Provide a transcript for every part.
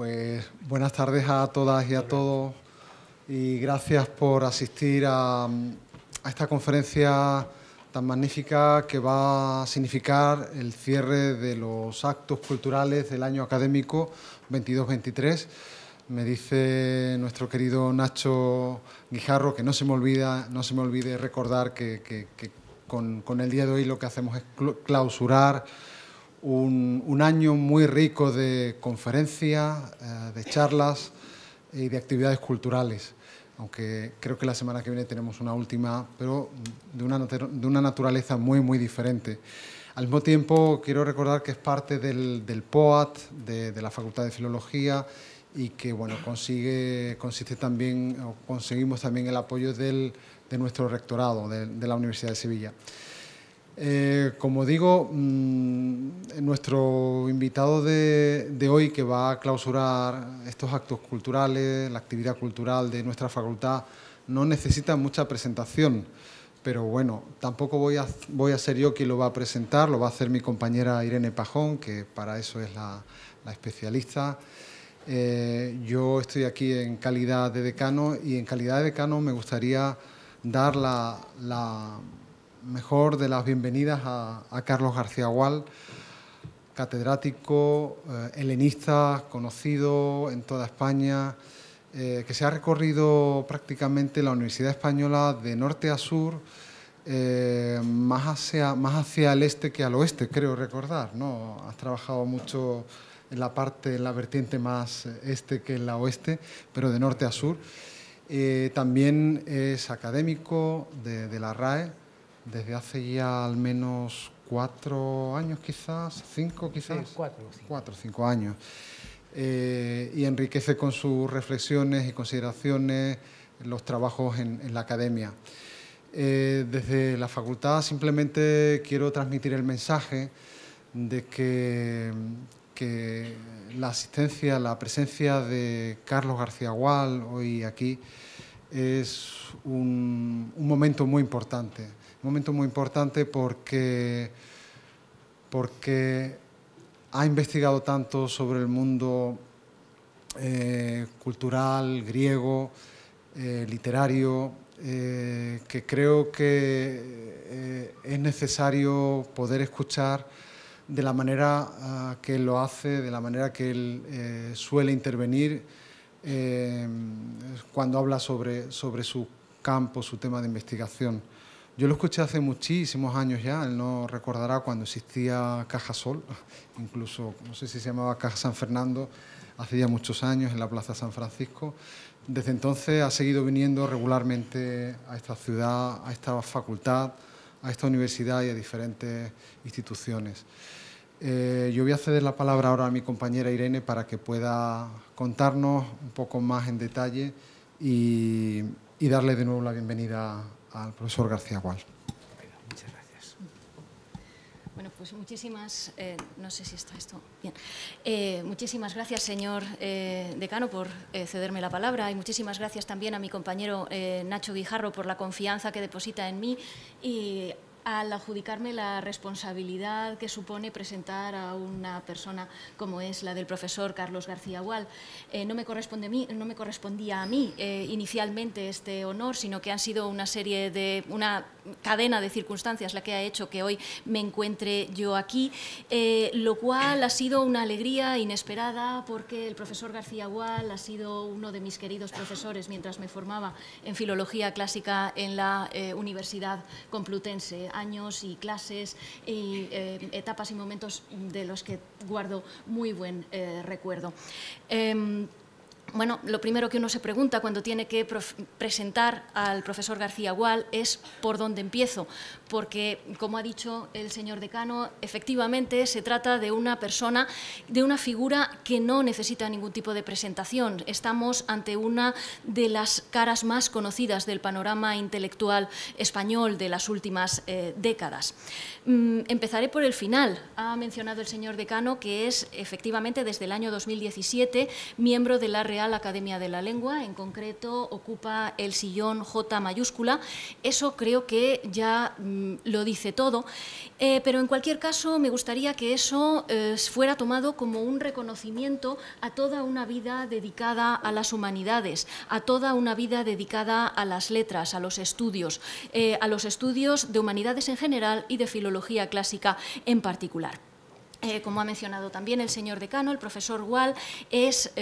Pues buenas tardes a todas y a todos y gracias por asistir a esta conferencia tan magnífica que va a significar el cierre de los actos culturales del año académico 22-23. Me dice nuestro querido Nacho Guijarro que no se me olvide recordar que con el día de hoy lo que hacemos es clausurar un año muy rico de conferencias, de charlas y de actividades culturales, aunque creo que la semana que viene tenemos una última, pero de una naturaleza muy diferente. Al mismo tiempo, quiero recordar que es parte del POAT, de la Facultad de Filología, y que bueno, conseguimos también el apoyo de nuestro rectorado, de la Universidad de Sevilla. Como digo, nuestro invitado de hoy, que va a clausurar estos actos culturales, la actividad cultural de nuestra facultad, no necesita mucha presentación, pero bueno, tampoco voy a ser yo quien lo va a presentar, lo va a hacer mi compañera Irene Pajón, que para eso es la especialista. Yo estoy aquí en calidad de decano y en calidad de decano me gustaría dar la mejor de las bienvenidas a Carlos García Gual, catedrático, helenista, conocido en toda España, que se ha recorrido prácticamente la Universidad Española de norte a sur, más hacia el este que al oeste, creo recordar, ¿no? Has trabajado mucho en la vertiente más este que en la oeste, pero de norte a sur. También es académico de la RAE, desde hace ya al menos 4 años quizás, 5 quizás. Sí, 4 o 5 años. Y enriquece con sus reflexiones y consideraciones los trabajos en la academia. Desde la facultad simplemente quiero transmitir el mensaje de que la asistencia, la presencia de Carlos García Gual hoy aquí es un momento muy importante. Un momento muy importante porque ha investigado tanto sobre el mundo cultural, griego, literario, que creo que es necesario poder escuchar de la manera que él lo hace, de la manera que él suele intervenir cuando habla sobre su campo, su tema de investigación. Yo lo escuché hace muchísimos años ya, él no recordará cuando existía Cajasol, incluso no sé si se llamaba Caja San Fernando, hace ya muchos años en la Plaza San Francisco. Desde entonces ha seguido viniendo regularmente a esta ciudad, a esta facultad, a esta universidad y a diferentes instituciones. Yo voy a ceder la palabra ahora a mi compañera Irene para que pueda contarnos un poco más en detalle y darle de nuevo la bienvenida al profesor García Gual. Muchas gracias. Bueno, pues muchísimas, no sé si está esto bien. Muchísimas gracias, señor decano, por cederme la palabra, y muchísimas gracias también a mi compañero Nacho Guijarro por la confianza que deposita en mí y al adjudicarme la responsabilidad que supone presentar a una persona como es la del profesor Carlos García Gual. No me correspondía a mí inicialmente este honor, sino que han sido una cadena de circunstancias la que ha hecho que hoy me encuentre yo aquí, lo cual ha sido una alegría inesperada porque el profesor García Gual ha sido uno de mis queridos profesores mientras me formaba en Filología Clásica en la Universidad Complutense. Años y clases y etapas y momentos de los que guardo muy buen recuerdo. Bueno, lo primero que uno se pregunta cuando tiene que presentar al profesor García Gual es ¿por dónde empiezo? Porque, como ha dicho el señor decano, efectivamente se trata de una persona, de una figura que no necesita ningún tipo de presentación. Estamos ante una de las caras más conocidas del panorama intelectual español de las últimas décadas. Empezaré por el final. Ha mencionado el señor decano que es efectivamente desde el año 2017 miembro de la Real Real Academia de la Lengua, en concreto ocupa el sillón J mayúscula. Eso creo que ya lo dice todo, pero en cualquier caso me gustaría que eso fuera tomado como un reconocimiento a toda una vida dedicada a las humanidades, a toda una vida dedicada a las letras, a los estudios de humanidades en general y de filología clásica en particular. Como ha mencionado también el señor decano, el profesor Gual es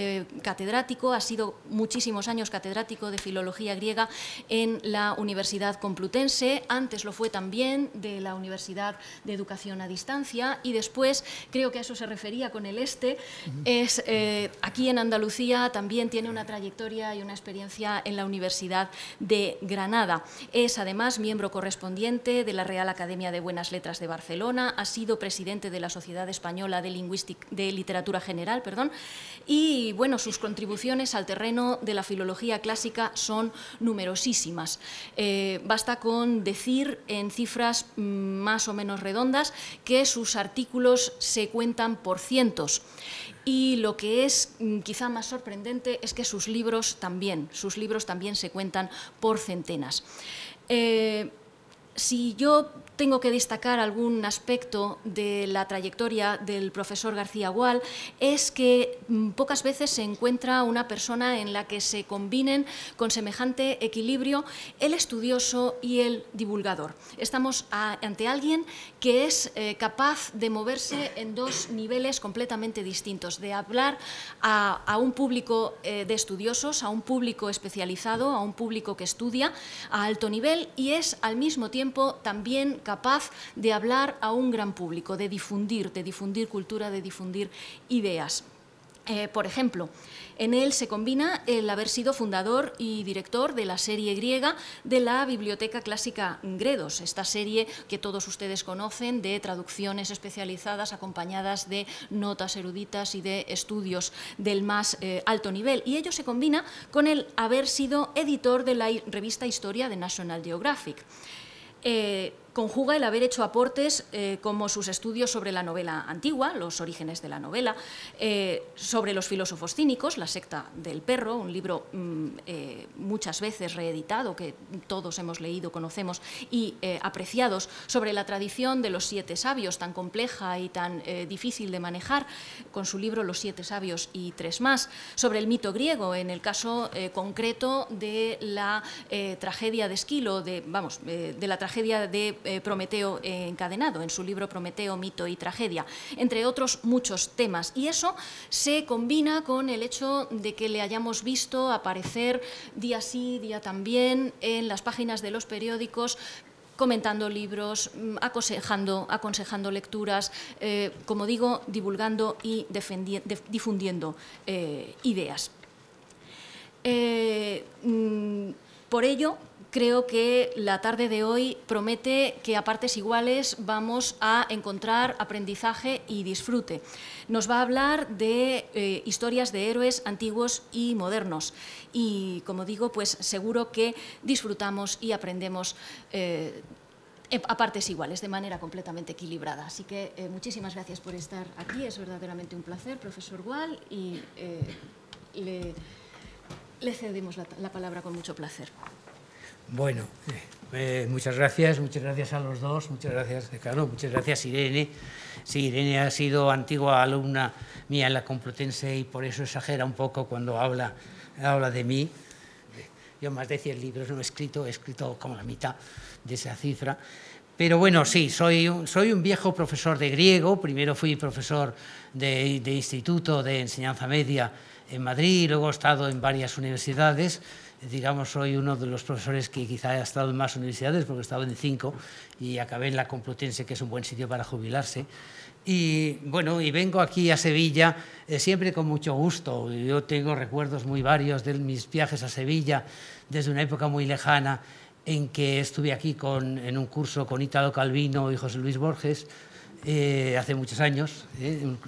catedrático, ha sido muchísimos años catedrático de filología griega en la Universidad Complutense, antes lo fue también de la Universidad de Educación a Distancia y después, creo que a eso se refería con el es aquí en Andalucía también tiene una trayectoria y una experiencia en la Universidad de Granada. Es además miembro correspondiente de la Real Academia de Buenas Letras de Barcelona, ha sido presidente de la Sociedad Española de Literatura General, y bueno, sus contribuciones al terreno de la filología clásica son numerosísimas. Basta con decir en cifras más o menos redondas que sus artículos se cuentan por cientos. Y lo que es quizá más sorprendente es que sus libros también se cuentan por centenas. Si yo tengo que destacar algún aspecto de la trayectoria del profesor García Gual, es que pocas veces se encuentra una persona en la que se combinen con semejante equilibrio el estudioso y el divulgador. Estamos ante alguien que es capaz de moverse en dos niveles completamente distintos, de hablar a un público de estudiosos, a un público especializado, a un público que estudia a alto nivel, y es al mismo tiempo también capaz de hablar a un gran público, de difundir cultura, de difundir ideas. Por ejemplo, en él se combina el haber sido fundador y director de la serie griega de la Biblioteca Clásica Gredos, esta serie que todos ustedes conocen de traducciones especializadas acompañadas de notas eruditas y de estudios del más alto nivel. Y ello se combina con el haber sido editor de la revista Historia de National Geographic. Conjuga el haber hecho aportes como sus estudios sobre la novela antigua, los orígenes de la novela, sobre los filósofos cínicos, La secta del perro, un libro muchas veces reeditado que todos hemos leído, conocemos y apreciados, sobre la tradición de los 7 sabios, tan compleja y tan difícil de manejar, con su libro Los 7 sabios y 3 más, sobre el mito griego, en el caso concreto de la tragedia de Esquilo, de la tragedia de Prometeo encadenado, en su libro Prometeo, mito y tragedia, entre otros muchos temas. Y eso se combina con el hecho de que le hayamos visto aparecer día sí, día también en las páginas de los periódicos, comentando libros, aconsejando lecturas, como digo, divulgando y difundiendo ideas. Por ello, creo que la tarde de hoy promete que a partes iguales vamos a encontrar aprendizaje y disfrute. Nos va a hablar de historias de héroes antiguos y modernos y, como digo, pues seguro que disfrutamos y aprendemos a partes iguales, de manera completamente equilibrada. Así que muchísimas gracias por estar aquí, es verdaderamente un placer, profesor Gual, y le cedemos la palabra con mucho placer. Bueno, muchas gracias a los dos, muchas gracias, decano, muchas gracias, Irene. Sí, Irene ha sido antigua alumna mía en la Complutense y por eso exagera un poco cuando habla de mí. Yo más de 100 libros no he escrito como la mitad de esa cifra. Pero bueno, sí, soy un viejo profesor de griego. Primero fui profesor de instituto de enseñanza media en Madrid, luego he estado en varias universidades. Digamos, soy uno de los profesores que quizá haya estado en más universidades, porque he estado en 5 y acabé en la Complutense, que es un buen sitio para jubilarse. Y bueno, y vengo aquí a Sevilla siempre con mucho gusto. Yo tengo recuerdos muy varios de mis viajes a Sevilla desde una época muy lejana en que estuve aquí en un curso con Italo Calvino y José Luis Borges, hace muchos años,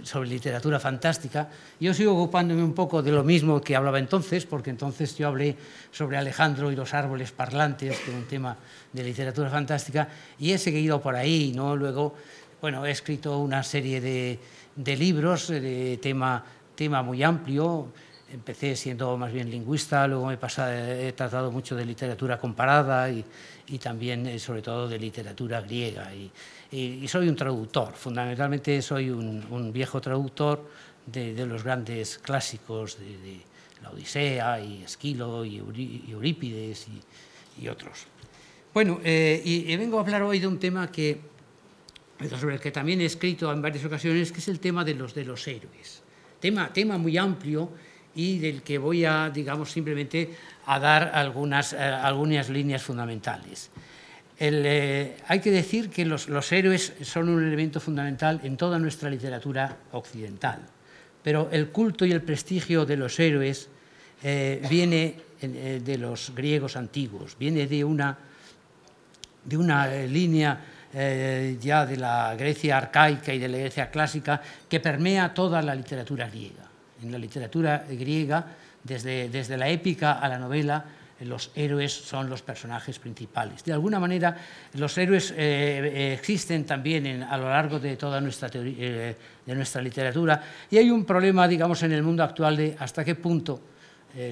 sobre literatura fantástica. Yo sigo ocupándome un poco de lo mismo que hablaba entonces, porque entonces yo hablé sobre Alejandro y los árboles parlantes, que era un tema de literatura fantástica, y he seguido por ahí, ¿no? Luego, bueno, he escrito una serie de libros de tema muy amplio. empecé siendo más bien lingüista, luego he tratado mucho de literatura comparada y también, sobre todo, de literatura griega. Y soy un traductor, fundamentalmente soy un viejo traductor de los grandes clásicos de la Odisea, y Esquilo, y Eurípides, y otros. Bueno, y vengo a hablar hoy de un tema sobre el que también he escrito en varias ocasiones, que es el tema de los héroes. Tema muy amplio y del que voy a, digamos, simplemente a dar algunas líneas fundamentales. Hay que decir que los héroes son un elemento fundamental en toda nuestra literatura occidental, pero el culto y el prestigio de los héroes viene de los griegos antiguos, viene de una línea ya de la Grecia arcaica y de la Grecia clásica que permea toda la literatura griega. En la literatura griega, desde la épica a la novela, los héroes son los personajes principales. De alguna manera, los héroes existen también a lo largo de toda nuestra literatura, y hay un problema, digamos, en el mundo actual de hasta qué punto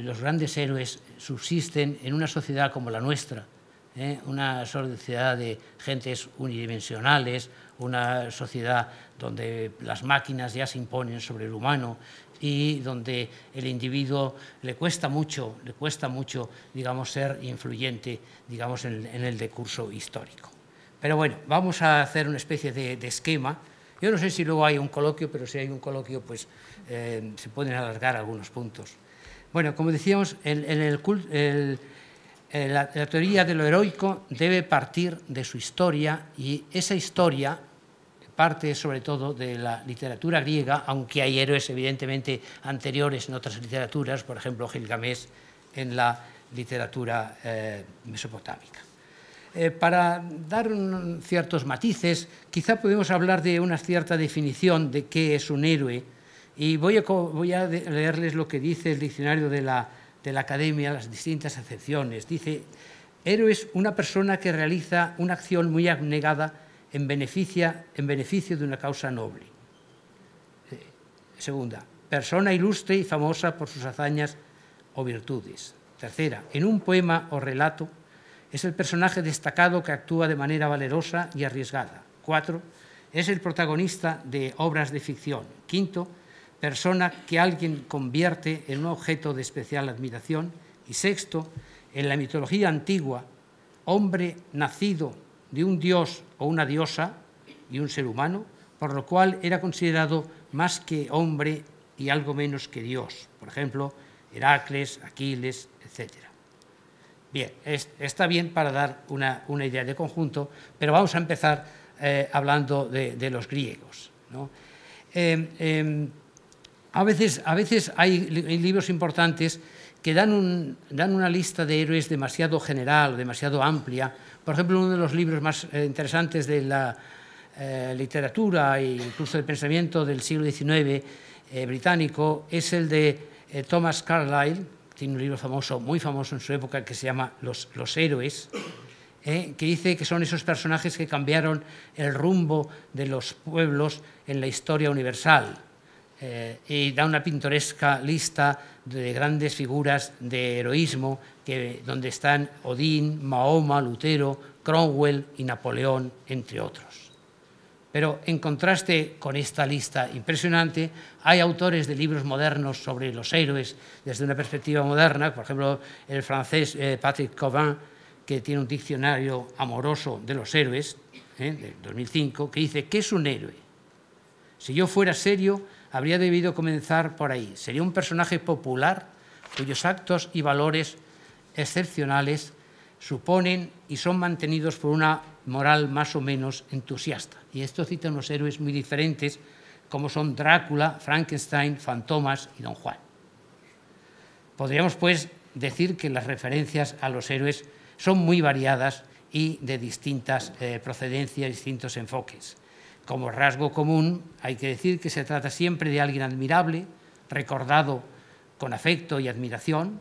los grandes héroes subsisten en una sociedad como la nuestra, una sociedad de gentes unidimensionales, una sociedad donde las máquinas ya se imponen sobre el humano y donde el individuo le cuesta mucho, digamos, ser influyente, digamos, en el decurso histórico. Pero bueno, vamos a hacer una especie de esquema. Yo no sé si luego hay un coloquio, pero si hay un coloquio, pues se pueden alargar algunos puntos. Bueno, como decíamos, la teoría de lo heroico debe partir de su historia, y esa historia parte sobre todo de la literatura griega, aunque hay héroes evidentemente anteriores en otras literaturas, por ejemplo Gilgamesh en la literatura mesopotámica. Para dar ciertos matices, quizá podemos hablar de una cierta definición de qué es un héroe, y voy a leerles lo que dice el diccionario de la Academia, las distintas acepciones. Dice: héroe es una persona que realiza una acción muy abnegada en beneficio de una causa noble. Segunda, persona ilustre y famosa por sus hazañas o virtudes. Tercera, en un poema o relato es el personaje destacado que actúa de manera valerosa y arriesgada. 4, es el protagonista de obras de ficción. 5, persona que alguien convierte en un objeto de especial admiración. Y 6, en la mitología antigua, hombre nacido de un dios o una diosa y un ser humano, por lo cual era considerado más que hombre y algo menos que Dios. Por ejemplo, Heracles, Aquiles, etc. Bien, está bien para dar una idea de conjunto, pero vamos a empezar hablando de los griegos, ¿no? A veces hay libros importantes que dan una lista de héroes demasiado general, demasiado amplia. Por ejemplo, uno de los libros más interesantes de la literatura e incluso del pensamiento del siglo XIX británico es el de Thomas Carlyle. Tiene un libro famoso, muy famoso en su época, que se llama Los héroes, que dice que son esos personajes que cambiaron el rumbo de los pueblos en la historia universal. Y da una pintoresca lista de grandes figuras de heroísmo donde están Odín, Mahoma, Lutero, Cromwell y Napoleón, entre otros. Pero en contraste con esta lista impresionante, hay autores de libros modernos sobre los héroes desde una perspectiva moderna, por ejemplo el francés Patrick Cauvin, que tiene un diccionario amoroso de los héroes, de 2005, que dice: ¿qué es un héroe? Si yo fuera serio, habría debido comenzar por ahí. Sería un personaje popular cuyos actos y valores excepcionales suponen y son mantenidos por una moral más o menos entusiasta. Y esto cita unos héroes muy diferentes, como son Drácula, Frankenstein, Fantomas y Don Juan. Podríamos, pues, decir que las referencias a los héroes son muy variadas y de distintas procedencias, distintos enfoques. Como rasgo común, hay que decir que se trata siempre de alguien admirable, recordado con afecto y admiración,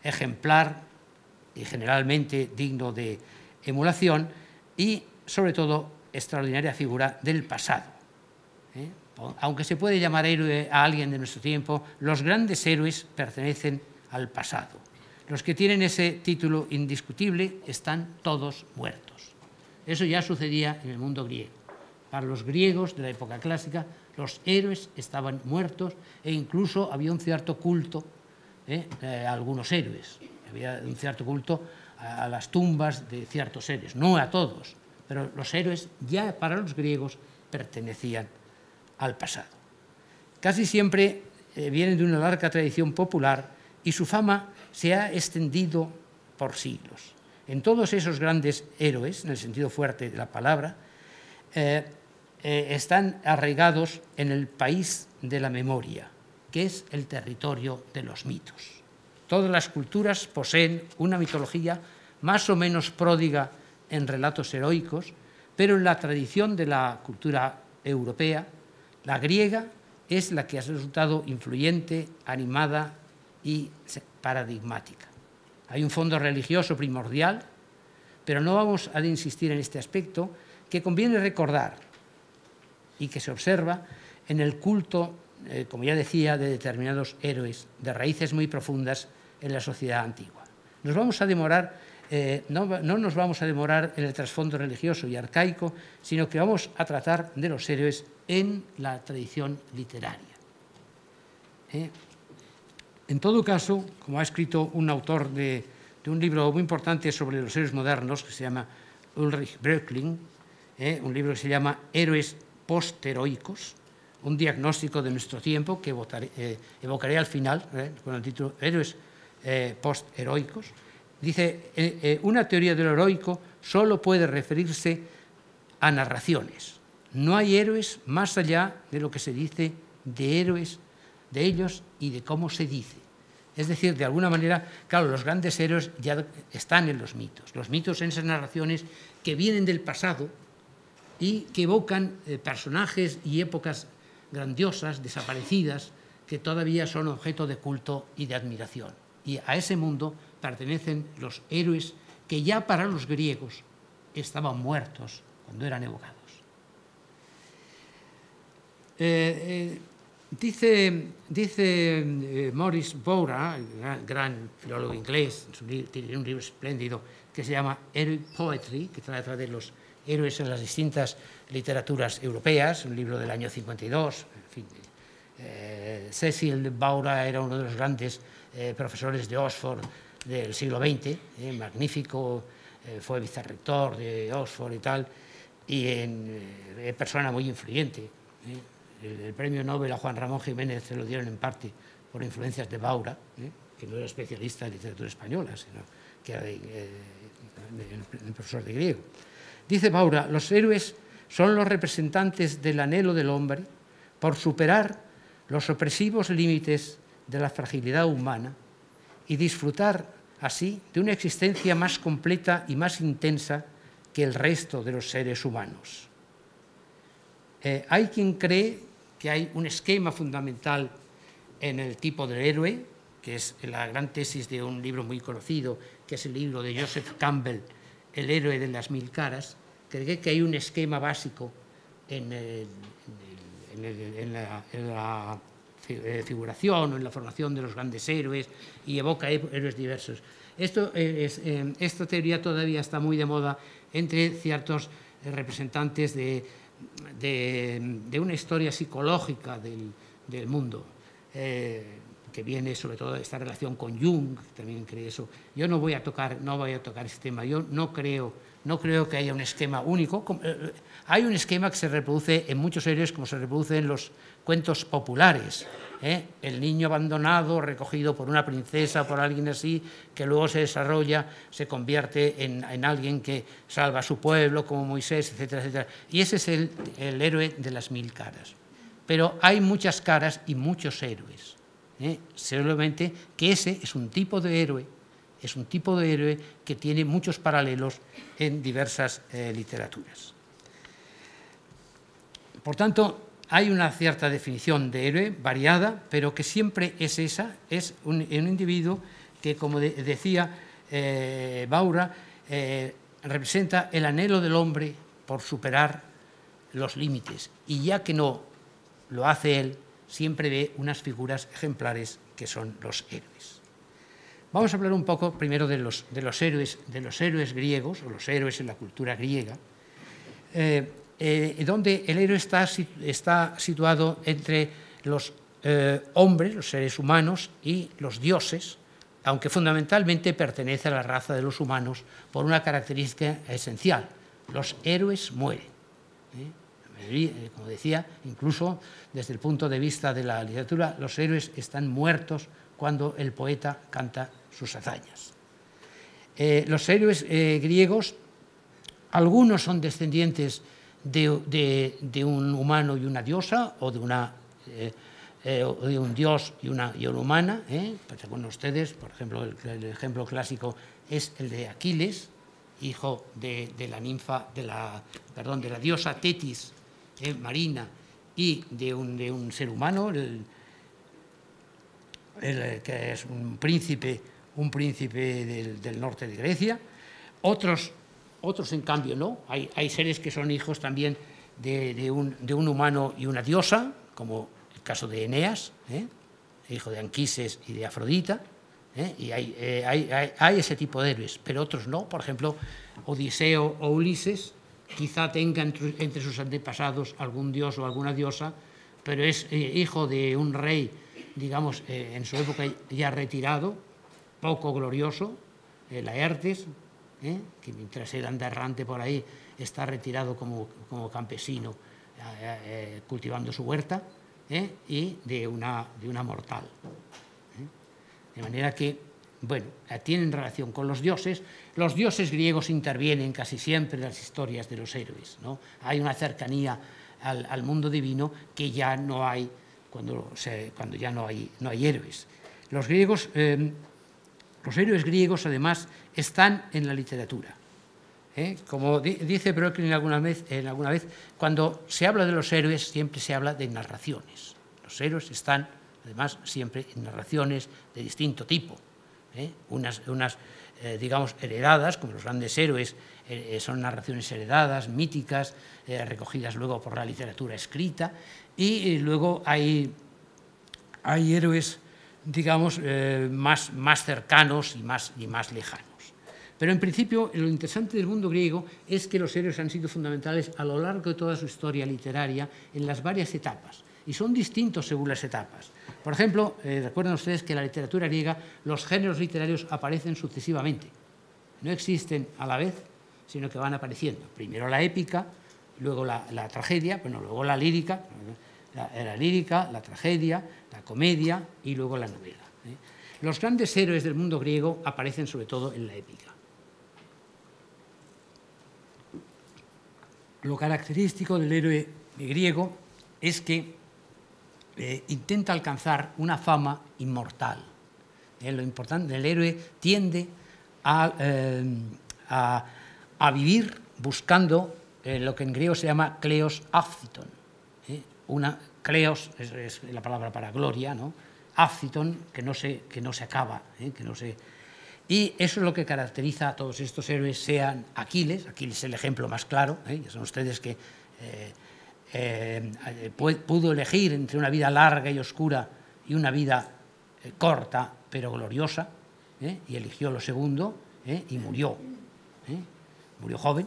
ejemplar y generalmente digno de emulación, y, sobre todo, extraordinaria figura del pasado. aunque se puede llamar héroe a alguien de nuestro tiempo, los grandes héroes pertenecen al pasado. Los que tienen ese título indiscutible están todos muertos. Eso ya sucedía en el mundo griego. Para los griegos de la época clásica, los héroes estaban muertos e incluso había un cierto culto a algunos héroes. Había un cierto culto a las tumbas de ciertos héroes, no a todos, pero los héroes ya para los griegos pertenecían al pasado. Casi siempre vienen de una larga tradición popular y su fama se ha extendido por siglos. En todos esos grandes héroes, en el sentido fuerte de la palabra, están arraigados en el país de la memoria, que es el territorio de los mitos. Todas las culturas poseen una mitología más o menos pródiga en relatos heroicos, pero en la tradición de la cultura europea, la griega es la que ha resultado influyente, animada y paradigmática. Hay un fondo religioso primordial, pero no vamos a insistir en este aspecto, que conviene recordar y que se observa en el culto, como ya decía, de determinados héroes de raíces muy profundas en la sociedad antigua. Nos vamos a demorar, no nos vamos a demorar en el trasfondo religioso y arcaico, sino que vamos a tratar de los héroes en la tradición literaria. En todo caso, como ha escrito un autor de un libro muy importante sobre los héroes modernos, que se llama Ulrich Bröckling, un libro que se llama Héroes postheroicos, un diagnóstico de nuestro tiempo que evocaré al final, con el título Héroes postheroicos. Dice, una teoría de lo heroico solo puede referirse a narraciones. No hay héroes más allá de lo que se dice de héroes, de ellos y de cómo se dice. Es decir, de alguna manera, claro, los grandes héroes ya están en los mitos. Los mitos son esas narraciones que vienen del pasado y que evocan personajes y épocas grandiosas, desaparecidas, que todavía son objeto de culto y de admiración. Y a ese mundo pertenecen los héroes que ya para los griegos estaban muertos cuando eran evocados. Dice Maurice Boura, gran filólogo inglés, tiene un libro espléndido que se llama Heroic Poetry, que trata de los héroes en las distintas literaturas europeas, un libro del año 52. En fin, Cecil Boura era uno de los grandes profesores de Oxford del siglo XX, magnífico, fue vicerrector de Oxford y tal, y persona muy influyente. El premio Nobel a Juan Ramón Jiménez se lo dieron en parte por influencias de Boura, que no era especialista en literatura española, sino que era el profesor de griego. Dice Boura, los héroes son los representantes del anhelo del hombre por superar los opresivos límites de la fragilidad humana y disfrutar así de una existencia más completa y más intensa que el resto de los seres humanos. Hay quien cree que hay un esquema fundamental en el tipo del héroe, que es la gran tesis de un libro muy conocido, que es el libro de Joseph Campbell, El héroe de las mil caras, que cree que hay un esquema básico en la figuración o en la formación de los grandes héroes y evoca héroes diversos. Esta teoría todavía está muy de moda entre ciertos representantes de una historia psicológica del mundo, que viene sobre todo de esta relación con Jung, que también cree eso. Yo no voy a tocar ese tema. Yo no creo que haya un esquema único. Hay un esquema que se reproduce en muchos héroes, como se reproduce en los cuentos populares. El niño abandonado, recogido por una princesa, por alguien así, que luego se desarrolla, se convierte en alguien que salva a su pueblo, como Moisés, etcétera, etcétera. Y ese es el héroe de las mil caras. Pero hay muchas caras y muchos héroes. Seguramente que ese es un tipo de héroe, que tiene muchos paralelos en diversas literaturas. Por tanto, hay una cierta definición de héroe variada, pero que siempre es esa, es un individuo que, como decía Boura, representa el anhelo del hombre por superar los límites. Y ya que no lo hace él, siempre ve unas figuras ejemplares que son los héroes. Vamos a hablar un poco primero de los héroes griegos, o los héroes en la cultura griega, donde el héroe está situado entre los hombres, los seres humanos, y los dioses, aunque fundamentalmente pertenece a la raza de los humanos por una característica esencial: los héroes mueren. Como decía, incluso desde el punto de vista de la literatura, los héroes están muertos cuando el poeta canta sus hazañas. Los héroes griegos, algunos son descendientes de un humano y una diosa, o de un dios y una humana. Según ustedes, por ejemplo, el ejemplo clásico es el de Aquiles, hijo de la ninfa, de la diosa Tetis, marina, y de un ser humano, que es un príncipe del norte de Grecia. Otros en cambio no. Hay seres que son hijos también de un humano y una diosa, como el caso de Eneas, hijo de Anquises y de Afrodita. Y hay ese tipo de héroes, pero otros no. Por ejemplo, Odiseo o Ulises quizá tenga entre sus antepasados algún dios o alguna diosa, pero es hijo de un rey, digamos, en su época ya retirado, poco glorioso, Laertes, que mientras él anda errante por ahí está retirado como campesino, cultivando su huerta, y de una mortal. De manera que, bueno, tienen relación con los dioses. Los dioses griegos intervienen casi siempre en las historias de los héroes, ¿no? Hay una cercanía al mundo divino que ya no hay cuando ya no hay héroes. Los héroes griegos, además, están en la literatura. Como dice Brooklyn alguna vez, cuando se habla de los héroes siempre se habla de narraciones. Los héroes están, además, siempre en narraciones de distinto tipo. Unas digamos, heredadas, como los grandes héroes, son narraciones heredadas, míticas, recogidas luego por la literatura escrita, y luego hay héroes, digamos, más cercanos y más lejanos. Pero en principio lo interesante del mundo griego es que los héroes han sido fundamentales a lo largo de toda su historia literaria en las varias etapas, y son distintos según las etapas. Por ejemplo, recuerden ustedes que en la literatura griega los géneros literarios aparecen sucesivamente, no existen a la vez, sino que van apareciendo. Primero la épica, luego la tragedia, luego la lírica, la tragedia, la comedia y luego la novela. Los grandes héroes del mundo griego aparecen sobre todo en la épica. Lo característico del héroe griego es que intenta alcanzar una fama inmortal. Lo importante del héroe tiende a vivir buscando lo que en griego se llama kleos aphthiton. Kleos es la palabra para gloria, ¿no? Aphthiton, que no se acaba, y eso es lo que caracteriza a todos estos héroes, sean Aquiles es el ejemplo más claro, ya saben ustedes que pudo elegir entre una vida larga y oscura y una vida corta pero gloriosa, y eligió lo segundo, y murió joven.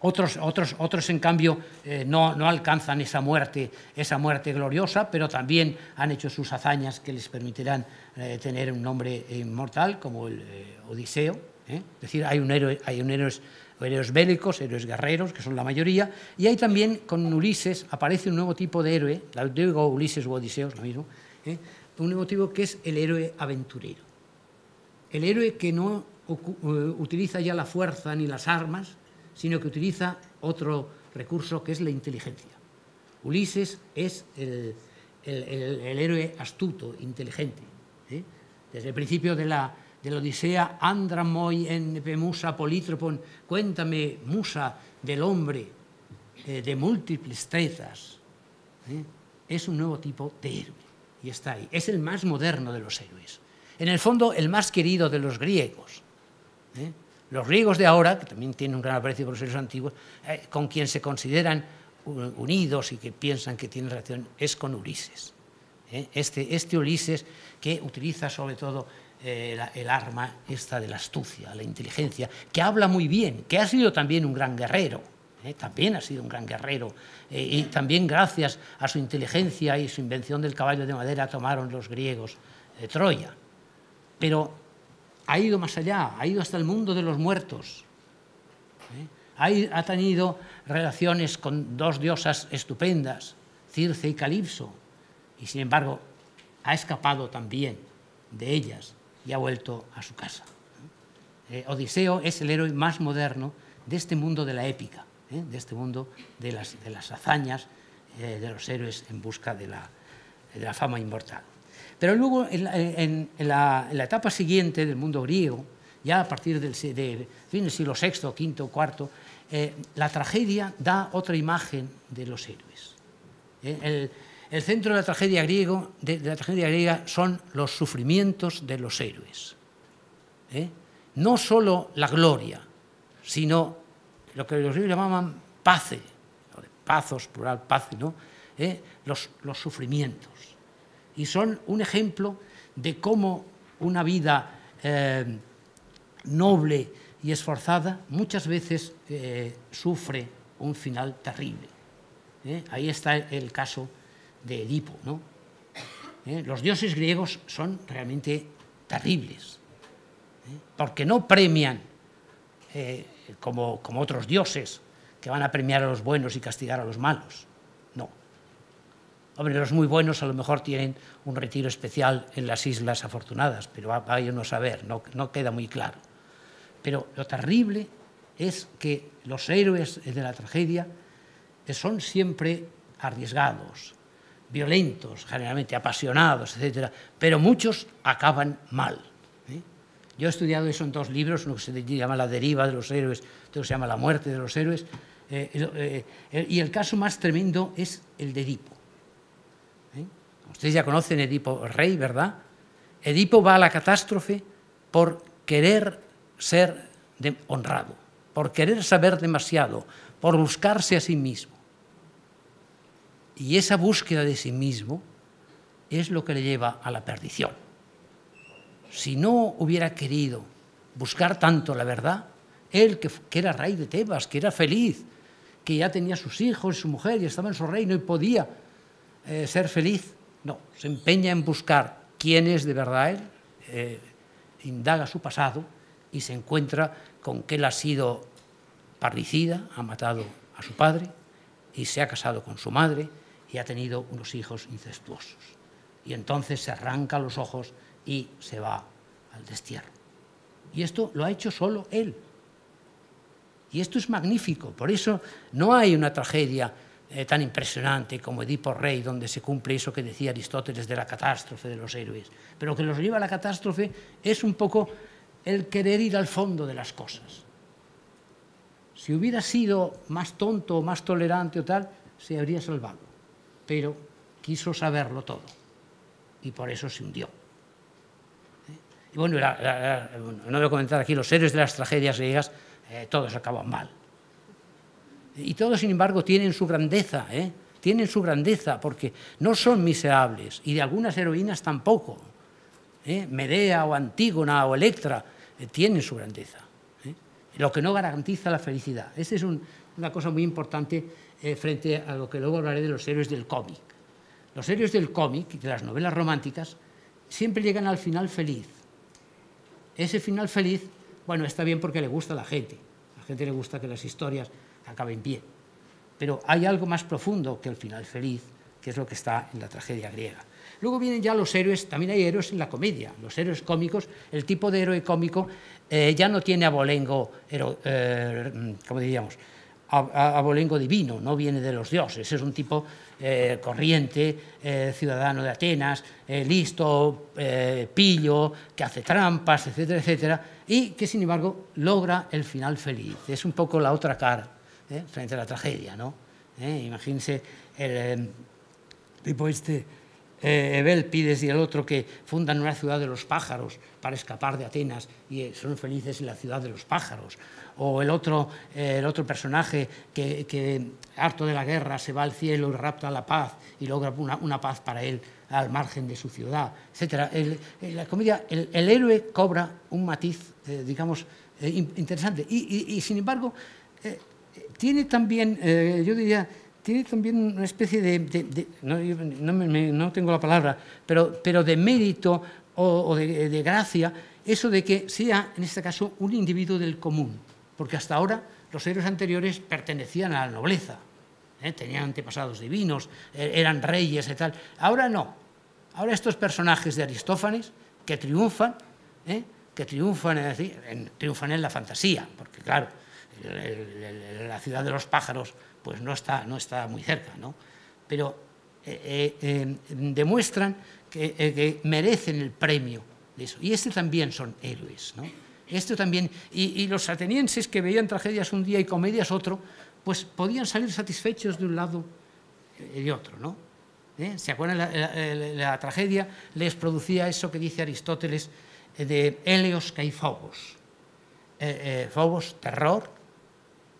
Otros en cambio no alcanzan esa muerte gloriosa, pero también han hecho sus hazañas que les permitirán tener un nombre inmortal, como el Odiseo. Es decir, hay héroes bélicos, héroes guerreros, que son la mayoría, y hay también, con Ulises, aparece un nuevo tipo de héroe, digo Ulises o Odiseo, es lo mismo, un nuevo tipo que es el héroe aventurero. El héroe que no utiliza ya la fuerza ni las armas, sino que utiliza otro recurso que es la inteligencia. Ulises es el héroe astuto, inteligente. Desde el principio de la Odisea, Andra moi en musa polítropon, cuéntame, musa del hombre de múltiples trezas. Es un nuevo tipo de héroe, y está ahí. Es el más moderno de los héroes. En el fondo, el más querido de los griegos. Los griegos de ahora, que también tienen un gran aprecio por los héroes antiguos, con quien se consideran unidos y que piensan que tienen relación es con Ulises. Este Ulises que utiliza sobre todo el arma esta de la astucia, la inteligencia, que habla muy bien, que ha sido también un gran guerrero, también ha sido un gran guerrero, y también gracias a su inteligencia y su invención del caballo de madera tomaron los griegos Troya. Pero ha ido más allá, ha ido hasta el mundo de los muertos. Ha tenido relaciones con dos diosas estupendas, Circe y Calipso, y sin embargo ha escapado también de ellas y ha vuelto a su casa. Odiseo es el héroe más moderno de este mundo de la épica, de este mundo de las hazañas de los héroes en busca de la fama inmortal. Pero luego, en la etapa siguiente del mundo griego, ya a partir del siglo VI, V, IV, la tragedia da otra imagen de los héroes. El centro de la tragedia griega son los sufrimientos de los héroes. No solo la gloria, sino lo que los griegos llamaban pace, pazos, plural, pace, ¿no? Los sufrimientos. Y son un ejemplo de cómo una vida noble y esforzada muchas veces sufre un final terrible. Ahí está el caso de Edipo, ¿no? Los dioses griegos son realmente terribles, porque no premian como otros dioses que van a premiar a los buenos y castigar a los malos. No. Hombre, los muy buenos a lo mejor tienen un retiro especial en las Islas Afortunadas, pero vaya uno a saber, no queda muy claro. Pero lo terrible es que los héroes de la tragedia son siempre arriesgados, violentos, generalmente apasionados, etc. Pero muchos acaban mal. Yo he estudiado eso en dos libros, uno que se llama La deriva de los héroes, otro que se llama La muerte de los héroes, y el caso más tremendo es el de Edipo. Ustedes ya conocen Edipo rey, ¿verdad? Edipo va a la catástrofe por querer ser honrado, por querer saber demasiado, por buscarse a sí mismo. Y esa búsqueda de sí mismo es lo que le lleva a la perdición. Si no hubiera querido buscar tanto la verdad, él que era rey de Tebas, que era feliz, que ya tenía sus hijos, su mujer, y estaba en su reino y podía ser feliz, no, se empeña en buscar quién es de verdad él, indaga su pasado y se encuentra con que él ha sido parricida, ha matado a su padre y se ha casado con su madre y ha tenido unos hijos incestuosos. Y entonces se arranca los ojos y se va al destierro. Y esto lo ha hecho solo él. Y esto es magnífico. Por eso no hay una tragedia tan impresionante como Edipo rey, donde se cumple eso que decía Aristóteles de la catástrofe de los héroes. Pero lo que los lleva a la catástrofe es un poco el querer ir al fondo de las cosas. Si hubiera sido más tonto o más tolerante o tal, se habría salvado. Pero quiso saberlo todo y por eso se hundió. Y bueno, no voy a comentar aquí, los héroes de las tragedias griegas, todos acaban mal. Y todos, sin embargo, tienen su grandeza, tienen su grandeza, porque no son miserables, y de algunas heroínas tampoco. Medea o Antígona o Electra tienen su grandeza. Lo que no garantiza la felicidad. Esa es una cosa muy importante frente a lo que luego hablaré de los héroes del cómic. Los héroes del cómic, de las novelas románticas, siempre llegan al final feliz. Ese final feliz, bueno, está bien porque le gusta a la gente. A la gente le gusta que las historias acaben bien. Pero hay algo más profundo que el final feliz, que es lo que está en la tragedia griega. Luego vienen ya los héroes, también hay héroes en la comedia, los héroes cómicos. El tipo de héroe cómico ya no tiene abolengo, ¿cómo diríamos? Abolengo divino, no viene de los dioses, es un tipo corriente, ciudadano de Atenas, listo, pillo, que hace trampas, etcétera, etcétera, y que sin embargo logra el final feliz. Es un poco la otra cara frente a la tragedia, ¿no? Imagínense el tipo Evélpides y el otro que fundan una ciudad de los pájaros para escapar de Atenas y son felices en la ciudad de los pájaros. O el otro personaje que, harto de la guerra, se va al cielo y rapta la paz y logra una paz para él al margen de su ciudad, etc. En la comedia el héroe cobra un matiz, digamos, interesante. Y sin embargo, tiene también, yo diría, tiene también una especie no tengo la palabra, pero de mérito o de gracia, eso de que sea, en este caso, un individuo del común, porque hasta ahora los héroes anteriores pertenecían a la nobleza, tenían antepasados divinos, eran reyes y tal. Ahora no. Ahora estos personajes de Aristófanes que triunfan, triunfan en la fantasía, porque claro, la ciudad de los pájaros pues no está muy cerca, ¿no? Pero demuestran que merecen el premio de eso. Y también son héroes, ¿no? Esto también, y los atenienses que veían tragedias un día y comedias otro, pues podían salir satisfechos de un lado y de otro, ¿no? ¿Se acuerdan? La tragedia les producía eso que dice Aristóteles de Helios y Phobos. Phobos, terror,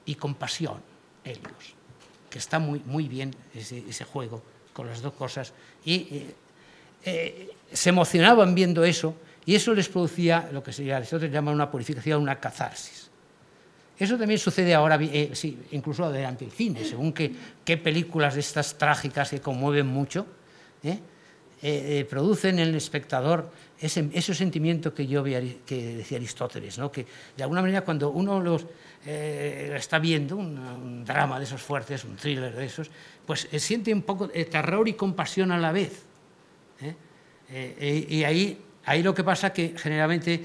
y compasión, Helios, que está muy bien ese juego con las dos cosas. Y se emocionaban viendo eso, y eso les producía lo que Aristóteles llama una purificación, una catarsis. Eso también sucede ahora, sí, incluso delante del cine, según qué películas de estas trágicas que conmueven mucho, producen en el espectador ese sentimiento que decía Aristóteles, ¿no? Que de alguna manera cuando uno está viendo un drama de esos fuertes, un thriller de esos, pues siente un poco de terror y compasión a la vez. Y ahí lo que pasa que generalmente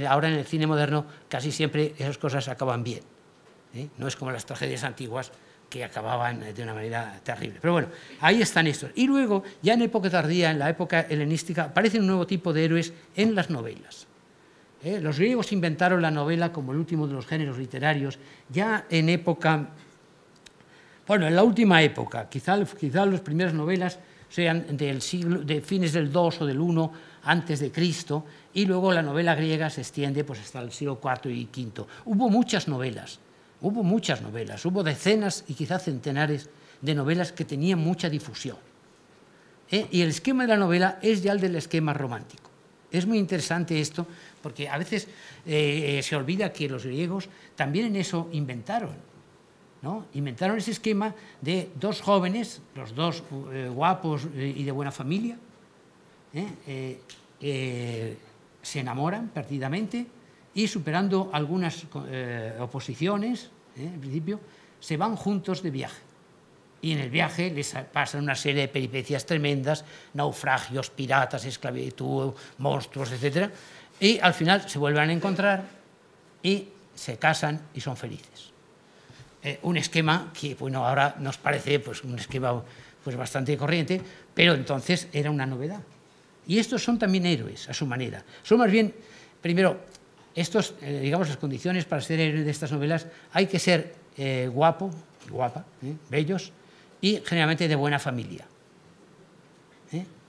ahora en el cine moderno casi siempre esas cosas acaban bien. No es como las tragedias antiguas que acababan de una manera terrible. Pero bueno, ahí están estos. Y luego, ya en época tardía, en la época helenística, aparece un nuevo tipo de héroes en las novelas. Los griegos inventaron la novela como el último de los géneros literarios, ya en época, bueno, en la última época, quizá las primeras novelas sean de fines del II o del I antes de Cristo, y luego la novela griega se extiende pues, hasta el siglo IV y V. Hubo muchas novelas, hubo decenas y quizá centenares de novelas que tenían mucha difusión. Y el esquema de la novela es ya el del esquema romántico. Es muy interesante esto, porque a veces se olvida que los griegos también en eso inventaron, ¿no? Inventaron ese esquema de dos jóvenes, los dos guapos y de buena familia, se enamoran perdidamente y superando algunas oposiciones, en principio, se van juntos de viaje. Y en el viaje les pasan una serie de peripecias tremendas, naufragios, piratas, esclavitud, monstruos, etc. Y al final se vuelven a encontrar y se casan y son felices. Un esquema que, bueno, ahora nos parece pues, un esquema pues, bastante corriente, pero entonces era una novedad. Y estos son también héroes, a su manera. Son más bien, primero, digamos, las condiciones para ser héroe de estas novelas, hay que ser guapo, guapa, bellos, y generalmente de buena familia.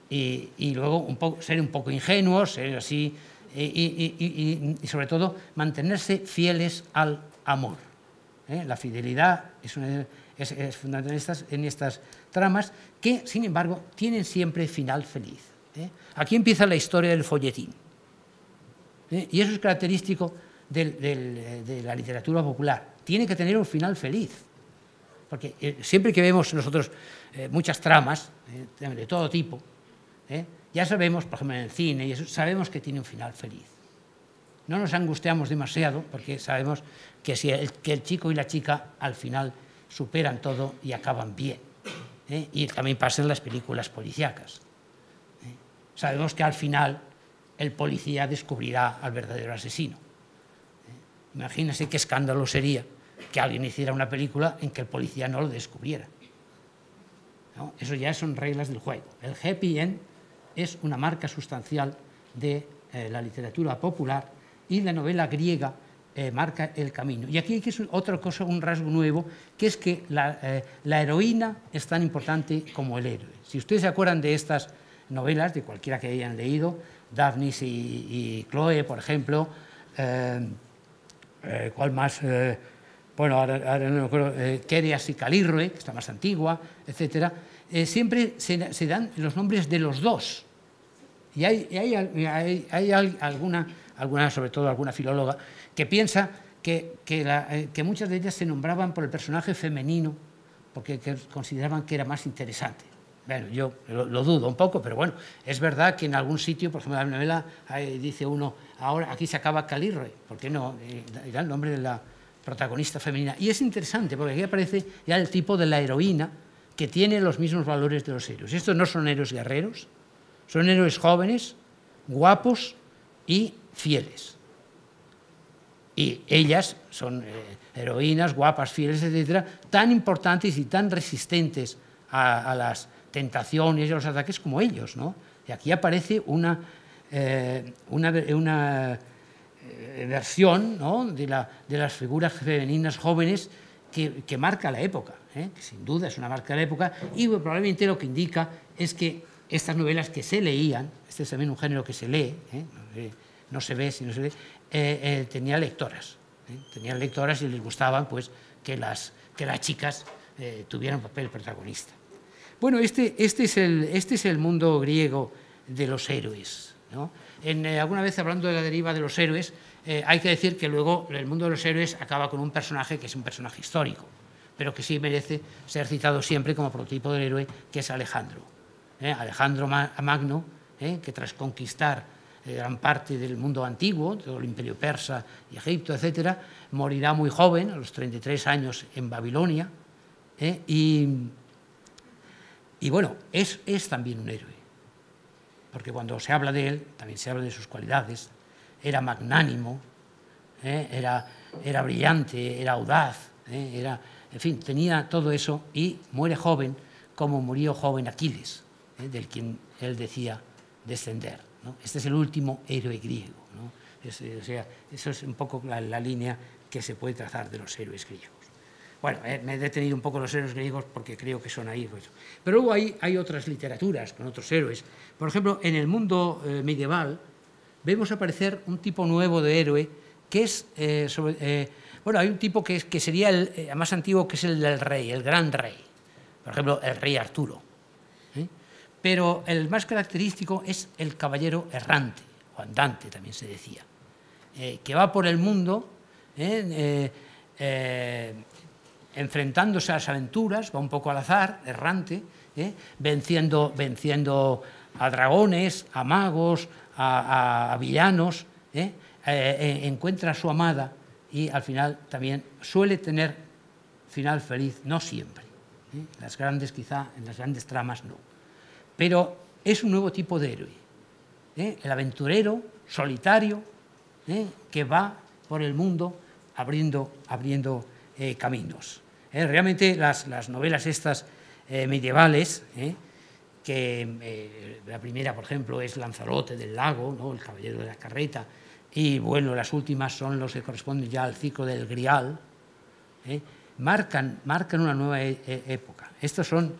Y luego ser un poco ingenuos, ser así, y sobre todo mantenerse fieles al amor. La fidelidad es fundamental en estas tramas que, sin embargo, tienen siempre final feliz. Aquí empieza la historia del folletín. Y eso es característico de la literatura popular. Tiene que tener un final feliz. Porque siempre que vemos nosotros muchas tramas de todo tipo, ya sabemos, por ejemplo en el cine, y eso, sabemos que tiene un final feliz. No nos angustiamos demasiado porque sabemos que el chico y la chica al final superan todo y acaban bien. Y también pasa en las películas policíacas. Sabemos que al final el policía descubrirá al verdadero asesino. Imagínense qué escándalo sería que alguien hiciera una película en que el policía no lo descubriera, ¿no? Eso ya son reglas del juego. El happy end es una marca sustancial de la literatura popular y la novela griega marca el camino. Y aquí hay otra cosa, un rasgo nuevo, que es que la heroína es tan importante como el héroe. Si ustedes se acuerdan de estas novelas, de cualquiera que hayan leído, Daphnis y Chloe, por ejemplo, ¿cuál más? Bueno, ahora no me acuerdo, Querias y Calírroe, que está más antigua, etcétera. Siempre se dan los nombres de los dos. Y hay alguna, sobre todo alguna filóloga, que piensa que muchas de ellas se nombraban por el personaje femenino porque consideraban que era más interesante. Bueno, yo lo dudo un poco, pero bueno, es verdad que en algún sitio, por ejemplo, en la novela dice uno, ahora aquí se acaba Calírroe, ¿por qué no? Era el nombre de la protagonista femenina. Y es interesante porque aquí aparece ya el tipo de la heroína que tiene los mismos valores de los héroes. Estos no son héroes guerreros, son héroes jóvenes, guapos y fieles. Y ellas son heroínas, guapas, fieles, etcétera, tan importantes y tan resistentes a las tentaciones y a los ataques como ellos, ¿no? Y aquí aparece una versión, ¿no?, de las figuras femeninas jóvenes que marca la época, que sin duda es una marca de la época, y probablemente lo que indica es que estas novelas que se leían, este es también un género que se lee, no se ve, si no se lee, tenían lectoras y les gustaban pues, que las chicas tuvieran papel protagonista. Bueno, este es el mundo griego de los héroes, ¿no? Alguna vez hablando de la deriva de los héroes, hay que decir que luego el mundo de los héroes acaba con un personaje que es un personaje histórico, pero que sí merece ser citado siempre como prototipo del héroe, que es Alejandro. Alejandro Magno, que tras conquistar gran parte del mundo antiguo, todo el imperio persa y Egipto, etcétera, morirá muy joven, a los 33 años, en Babilonia, y bueno, es también un héroe, porque cuando se habla de él, también se habla de sus cualidades. Era magnánimo, era brillante, era audaz, en fin, tenía todo eso y muere joven, como murió joven Aquiles, del quien él decía descender, ¿no? Este es el último héroe griego, ¿no? O sea, eso es un poco la línea que se puede trazar de los héroes griegos. Bueno, me he detenido un poco en los héroes griegos porque creo que son ahí. Pues. Pero luego hay otras literaturas con otros héroes. Por ejemplo, en el mundo medieval vemos aparecer un tipo nuevo de héroe que es... bueno, hay un tipo que sería el más antiguo, que es el del rey, el gran rey. Por ejemplo, el rey Arturo. Pero el más característico es el caballero errante, o andante también se decía, que va por el mundo enfrentándose a las aventuras, va un poco al azar, errante, venciendo a dragones, a magos, a villanos, encuentra a su amada y al final también suele tener final feliz, no siempre. Las grandes, quizá, en las grandes tramas no. Pero es un nuevo tipo de héroe, el aventurero solitario, que va por el mundo abriendo caminos. Realmente las novelas estas medievales, que la primera, por ejemplo, es Lanzarote del Lago, ¿no?, el caballero de la carreta, y bueno, las últimas son los que corresponden ya al ciclo del Grial, marcan una nueva época. Estas son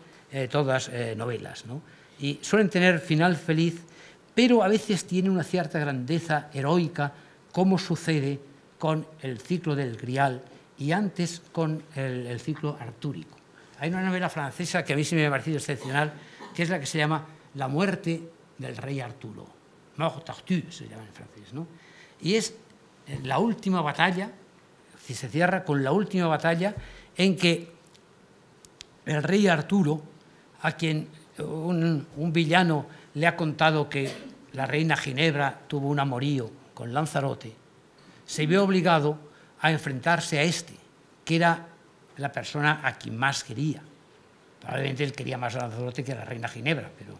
todas novelas, ¿no? Y suelen tener final feliz, pero a veces tienen una cierta grandeza heroica, como sucede con el ciclo del Grial y antes con el ciclo artúrico. Hay una novela francesa que a mí sí me ha parecido excepcional, que es la que se llama La muerte del rey Arturo. Mort d'Arthur se llama en francés, ¿no? Y es la última batalla, si se cierra con la última batalla en que el rey Arturo, a quien un villano le ha contado que la reina Ginebra tuvo un amorío con Lanzarote, se vio obligado a enfrentarse a este, que era la persona a quien más quería. Probablemente él quería más a Lanzarote que a la reina Ginebra, pero,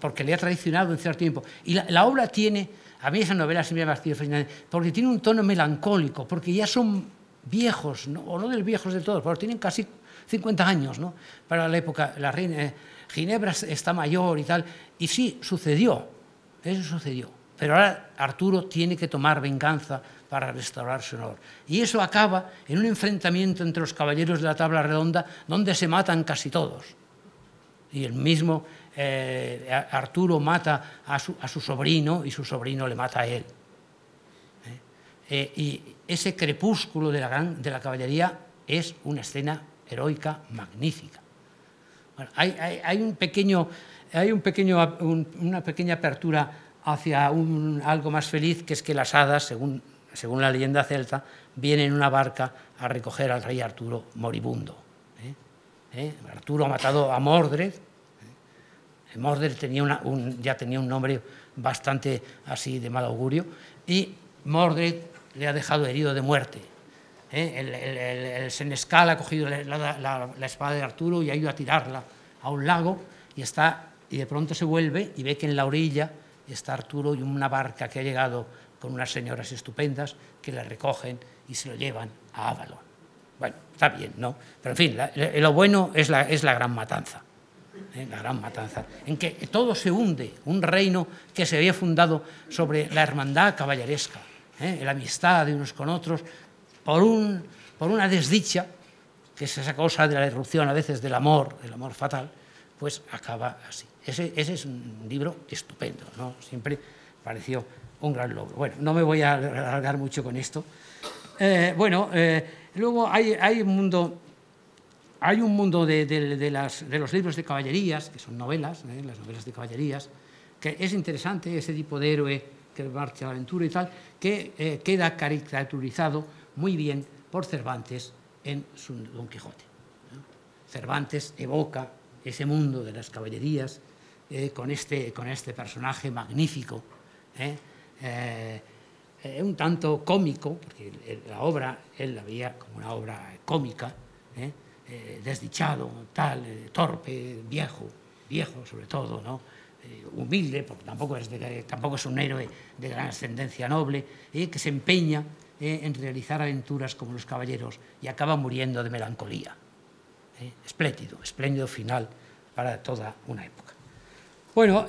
porque le ha traicionado en cierto tiempo. Y la obra tiene, a mí esa novela sí me ha parecido fascinante, porque tiene un tono melancólico, porque ya son viejos, ¿no? O no de viejos de todos, pero tienen casi 50 años, ¿no?, para la época. La reina Ginebra está mayor y tal, y sí, sucedió, eso sucedió. pero ahora Arturo tiene que tomar venganza para restaurar su honor. Y eso acaba en un enfrentamiento entre los caballeros de la tabla redonda donde se matan casi todos. Y el mismo Arturo mata a su sobrino y su sobrino le mata a él. Y ese crepúsculo de la caballería es una escena heroica magnífica. Bueno, hay una pequeña apertura hacia algo más feliz, que es que las hadas, según la leyenda celta, vienen en una barca a recoger al rey Arturo moribundo. Arturo ha matado a Mordred. Mordred ya tenía un nombre bastante así de mal augurio, y Mordred le ha dejado herido de muerte. El senescal ha cogido la espada de Arturo y ha ido a tirarla a un lago, y de pronto se vuelve y ve que en la orilla está Arturo y una barca que ha llegado con unas señoras estupendas que le recogen y se lo llevan a Avalon. Bueno, está bien, ¿no? Pero en fin, lo bueno es la gran matanza. La gran matanza, en que todo se hunde, un reino que se había fundado sobre la hermandad caballeresca, la amistad de unos con otros, por una desdicha, que es esa cosa de la irrupción a veces del amor fatal, pues acaba así. Ese es un libro estupendo, ¿no? Siempre pareció un gran logro. Bueno, no me voy a alargar mucho con esto. Luego hay un mundo de los libros de caballerías, que son novelas, las novelas de caballerías, que es interesante, ese tipo de héroe que marcha a la aventura y tal, que queda caricaturizado muy bien por Cervantes en su Don Quijote, ¿no? Cervantes evoca ese mundo de las caballerías con este personaje magnífico, un tanto cómico, porque la obra él la veía como una obra cómica, desdichado, torpe, viejo sobre todo, ¿no? Humilde, porque tampoco es un héroe de gran ascendencia noble, que se empeña en realizar aventuras como los caballeros y acaba muriendo de melancolía. Espléndido final para toda una época. Bueno,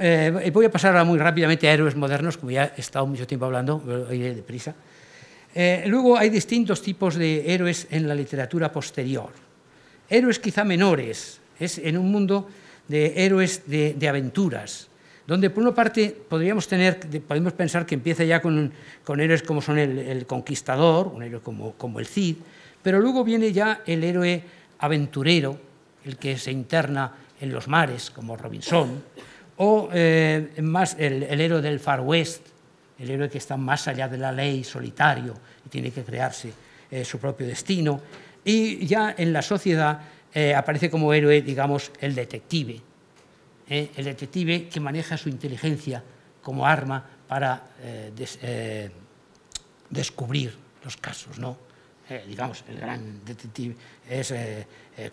voy a pasar ahora muy rápidamente a héroes modernos, como ya he estado mucho tiempo hablando, iré deprisa. Luego hay distintos tipos de héroes en la literatura posterior. Héroes quizá menores, es en un mundo de héroes de aventuras, donde por una parte podemos pensar que empieza ya con héroes como son el Conquistador, un héroe como el Cid, pero luego viene ya el héroe aventurero, el que se interna en los mares, como Robinson, o más el héroe del Far West, el héroe que está más allá de la ley, solitario, y tiene que crearse su propio destino. Y ya en la sociedad aparece como héroe, digamos, el detective que maneja su inteligencia como arma para descubrir los casos, ¿no? Digamos, el gran detective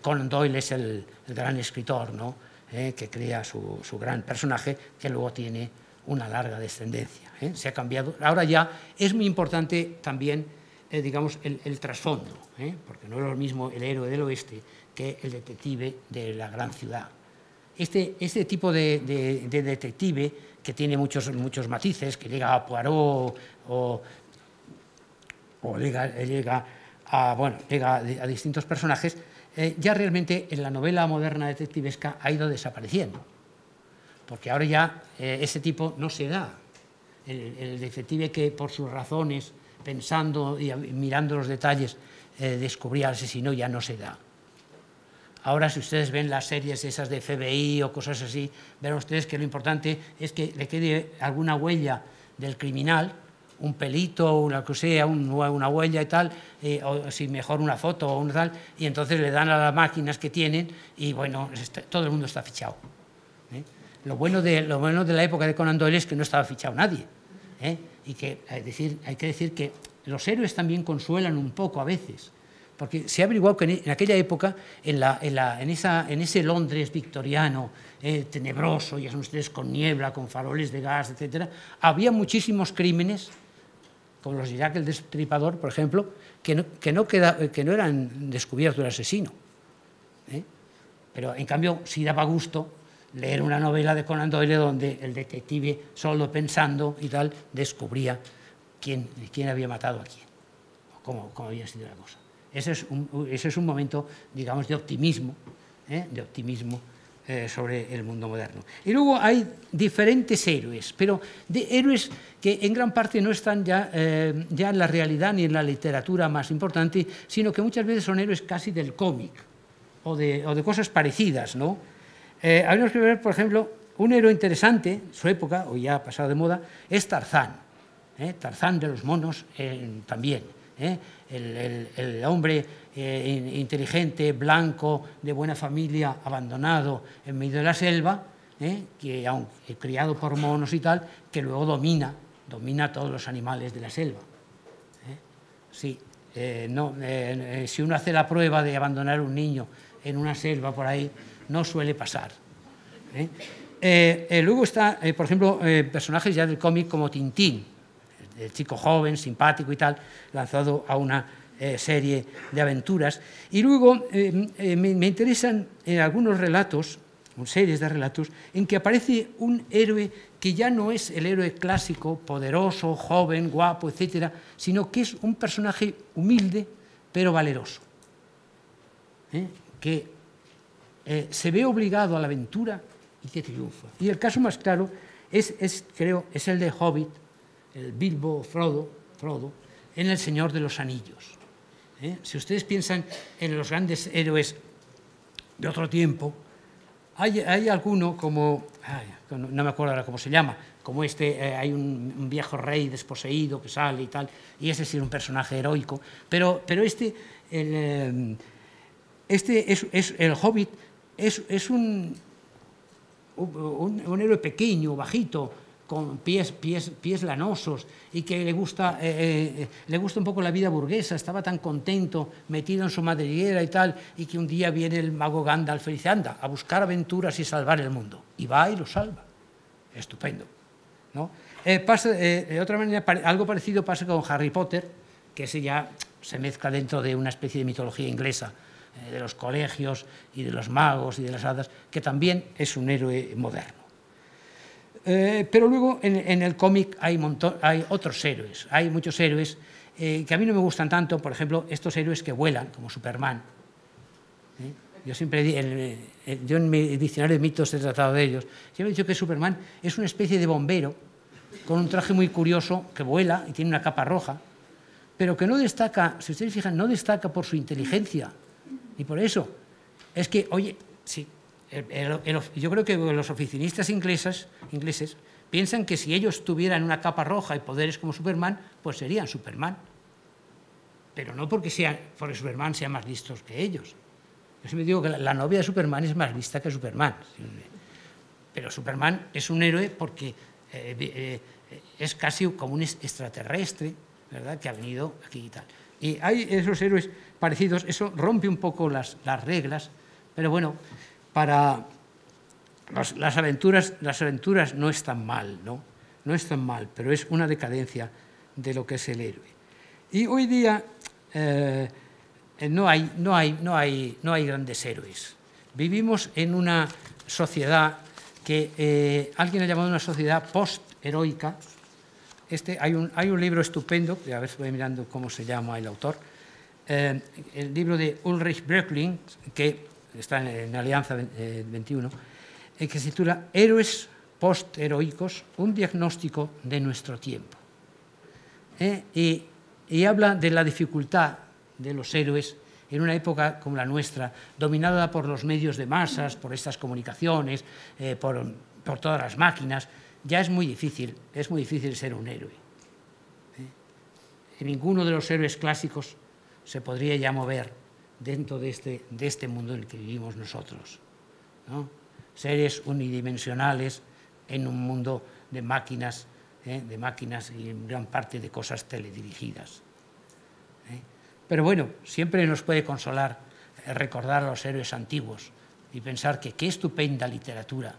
Conan Doyle es el gran escritor, ¿no? Que crea su gran personaje, que luego tiene una larga descendencia. Se ha cambiado. Ahora ya es muy importante también, digamos, el trasfondo, porque no es lo mismo el héroe del oeste que el detective de la gran ciudad. Este tipo de detective, que tiene muchos matices, que llega a Poirot o llega a distintos personajes, ya realmente en la novela moderna detectivesca ha ido desapareciendo, porque ahora ya ese tipo no se da. El detective que por sus razones, pensando y mirando los detalles, descubría al asesino, ya no se da. Ahora, si ustedes ven las series esas de FBI o cosas así, verán ustedes que lo importante es que le quede alguna huella del criminal, un pelito, una huella y tal, o si mejor una foto o una tal, y entonces le dan a las máquinas que tienen y bueno, todo el mundo está fichado. Lo bueno de la época de Conan Doyle es que no estaba fichado nadie, y que hay que decir que los héroes también consuelan un poco a veces, porque se ha averiguado que en aquella época, en ese Londres victoriano, tenebroso, ya son ustedes, con niebla, con faroles de gas, etcétera, había muchísimos crímenes, como los de Jack el Destripador, por ejemplo, que no eran descubiertos del asesino. Pero en cambio sí daba gusto leer una novela de Conan Doyle donde el detective, solo pensando y tal, descubría quién había matado a quién, o cómo había sido la cosa. Ese es un momento, digamos, de optimismo sobre el mundo moderno. Y luego hay diferentes héroes, pero de héroes que en gran parte no están ya en la realidad ni en la literatura más importante, sino que muchas veces son héroes casi del cómic o de cosas parecidas, ¿no? Habríamos que ver, por ejemplo, un héroe interesante, su época, o ya ha pasado de moda, es Tarzán. Tarzán de los monos también. El hombre inteligente, blanco, de buena familia, abandonado en medio de la selva, que aunque criado por monos y tal, que luego domina a todos los animales de la selva. Sí, si uno hace la prueba de abandonar un niño en una selva por ahí, no suele pasar. Luego está, por ejemplo, personajes ya del cómic como Tintín, el chico joven, simpático y tal, lanzado a una serie de aventuras. Y luego me interesan algunos relatos, series de relatos, en que aparece un héroe que ya no es el héroe clásico, poderoso, joven, guapo, etcétera, sino que es un personaje humilde, pero valeroso, que se ve obligado a la aventura y que triunfa. Y el caso más claro creo, es el de Hobbit, el Bilbo Frodo, en El Señor de los Anillos. Si ustedes piensan en los grandes héroes de otro tiempo, hay alguno como, no me acuerdo ahora cómo se llama, como hay un viejo rey desposeído que sale y tal, y ese sí es un personaje heroico, pero el Hobbit es un héroe pequeño, bajito, con pies lanosos, y que le gusta un poco la vida burguesa. Estaba tan contento, metido en su madriguera y tal, y que un día viene el mago Gandalf y dice, anda, a buscar aventuras y salvar el mundo. Y va y lo salva. Estupendo, ¿no? De otra manera, algo parecido pasa con Harry Potter, que ese ya se mezcla dentro de una especie de mitología inglesa, de los colegios y de los magos y de las hadas, que también es un héroe moderno. Pero luego en el cómic hay otros héroes, hay muchos héroes que a mí no me gustan tanto, por ejemplo, estos héroes que vuelan, como Superman. Yo siempre, yo en mi diccionario de mitos he tratado de ellos, siempre he dicho que Superman es una especie de bombero con un traje muy curioso que vuela y tiene una capa roja, pero que no destaca, si ustedes fijan, no destaca por su inteligencia, ni por eso. Es que, oye, sí, yo creo que los oficinistas ingleses piensan que si ellos tuvieran una capa roja y poderes como Superman, pues serían Superman. Pero no porque Superman sea más listo que ellos. Yo siempre digo que la novia de Superman es más lista que Superman. Pero Superman es un héroe porque es casi como un extraterrestre, ¿verdad?, que ha venido aquí y tal. Y hay esos héroes parecidos, eso rompe un poco las reglas, pero bueno, para las aventuras no están mal, ¿no? No están mal, pero es una decadencia de lo que es el héroe. Y hoy día no hay grandes héroes. Vivimos en una sociedad que alguien ha llamado una sociedad post-heroica. Hay un libro estupendo, a ver si voy mirando cómo se llama el autor, el libro de Ulrich Bröckling, que está en Alianza 21, que se titula Héroes post-heroicos, un diagnóstico de nuestro tiempo. Y habla de la dificultad de los héroes en una época como la nuestra, dominada por los medios de masas, por estas comunicaciones, por todas las máquinas. Ya es muy difícil ser un héroe. Ninguno de los héroes clásicos se podría ya mover dentro de este mundo en el que vivimos nosotros, ¿no? Seres unidimensionales en un mundo de máquinas y en gran parte de cosas teledirigidas. Pero bueno, siempre nos puede consolar recordar a los héroes antiguos y pensar que qué estupenda literatura,